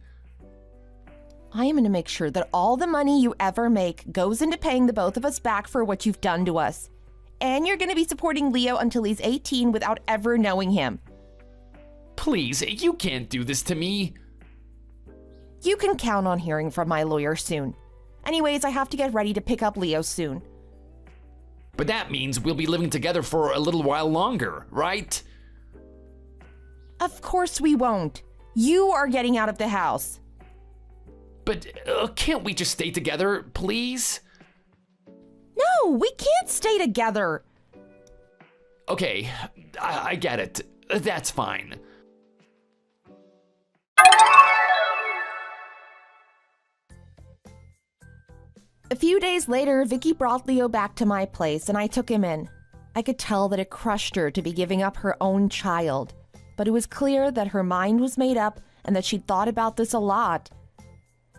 I am going to make sure that all the money you ever make goes into paying the both of us back for what you've done to us. And you're going to be supporting Leo until he's 18 without ever knowing him. Please, you can't do this to me. You can count on hearing from my lawyer soon. Anyways, I have to get ready to pick up Leo soon. But that means we'll be living together for a little while longer, right? Of course we won't. You are getting out of the house. But can't we just stay together, please? No, we can't stay together. Okay, I get it. That's fine. A few days later, Vicky brought Leo back to my place and I took him in. I could tell that it crushed her to be giving up her own child, but it was clear that her mind was made up and that she'd thought about this a lot.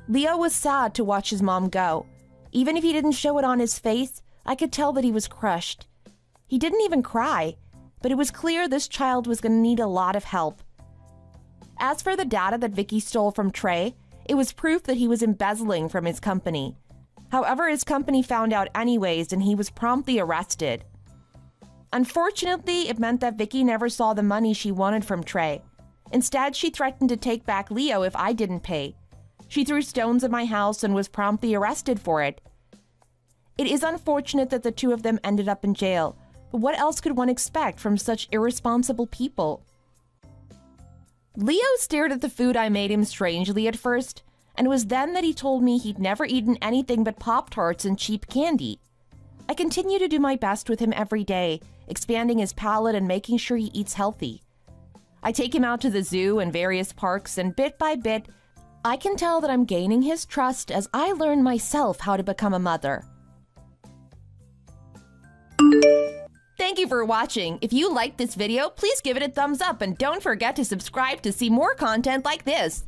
Leo was sad to watch his mom go. Even if he didn't show it on his face, I could tell that he was crushed. He didn't even cry, but it was clear this child was going to need a lot of help. As for the data that Vicky stole from Trey, it was proof that he was embezzling from his company. However, his company found out anyways and he was promptly arrested. Unfortunately, it meant that Vicky never saw the money she wanted from Trey. Instead, she threatened to take back Leo if I didn't pay. She threw stones at my house and was promptly arrested for it. It is unfortunate that the two of them ended up in jail, but what else could one expect from such irresponsible people? Leo stared at the food I made him strangely at first, and it was then that he told me he'd never eaten anything but Pop-Tarts and cheap candy. I continue to do my best with him every day, expanding his palate and making sure he eats healthy. I take him out to the zoo and various parks, and bit by bit, I can tell that I'm gaining his trust as I learn myself how to become a mother. Thank you for watching. If you liked this video, please give it a thumbs up and don't forget to subscribe to see more content like this.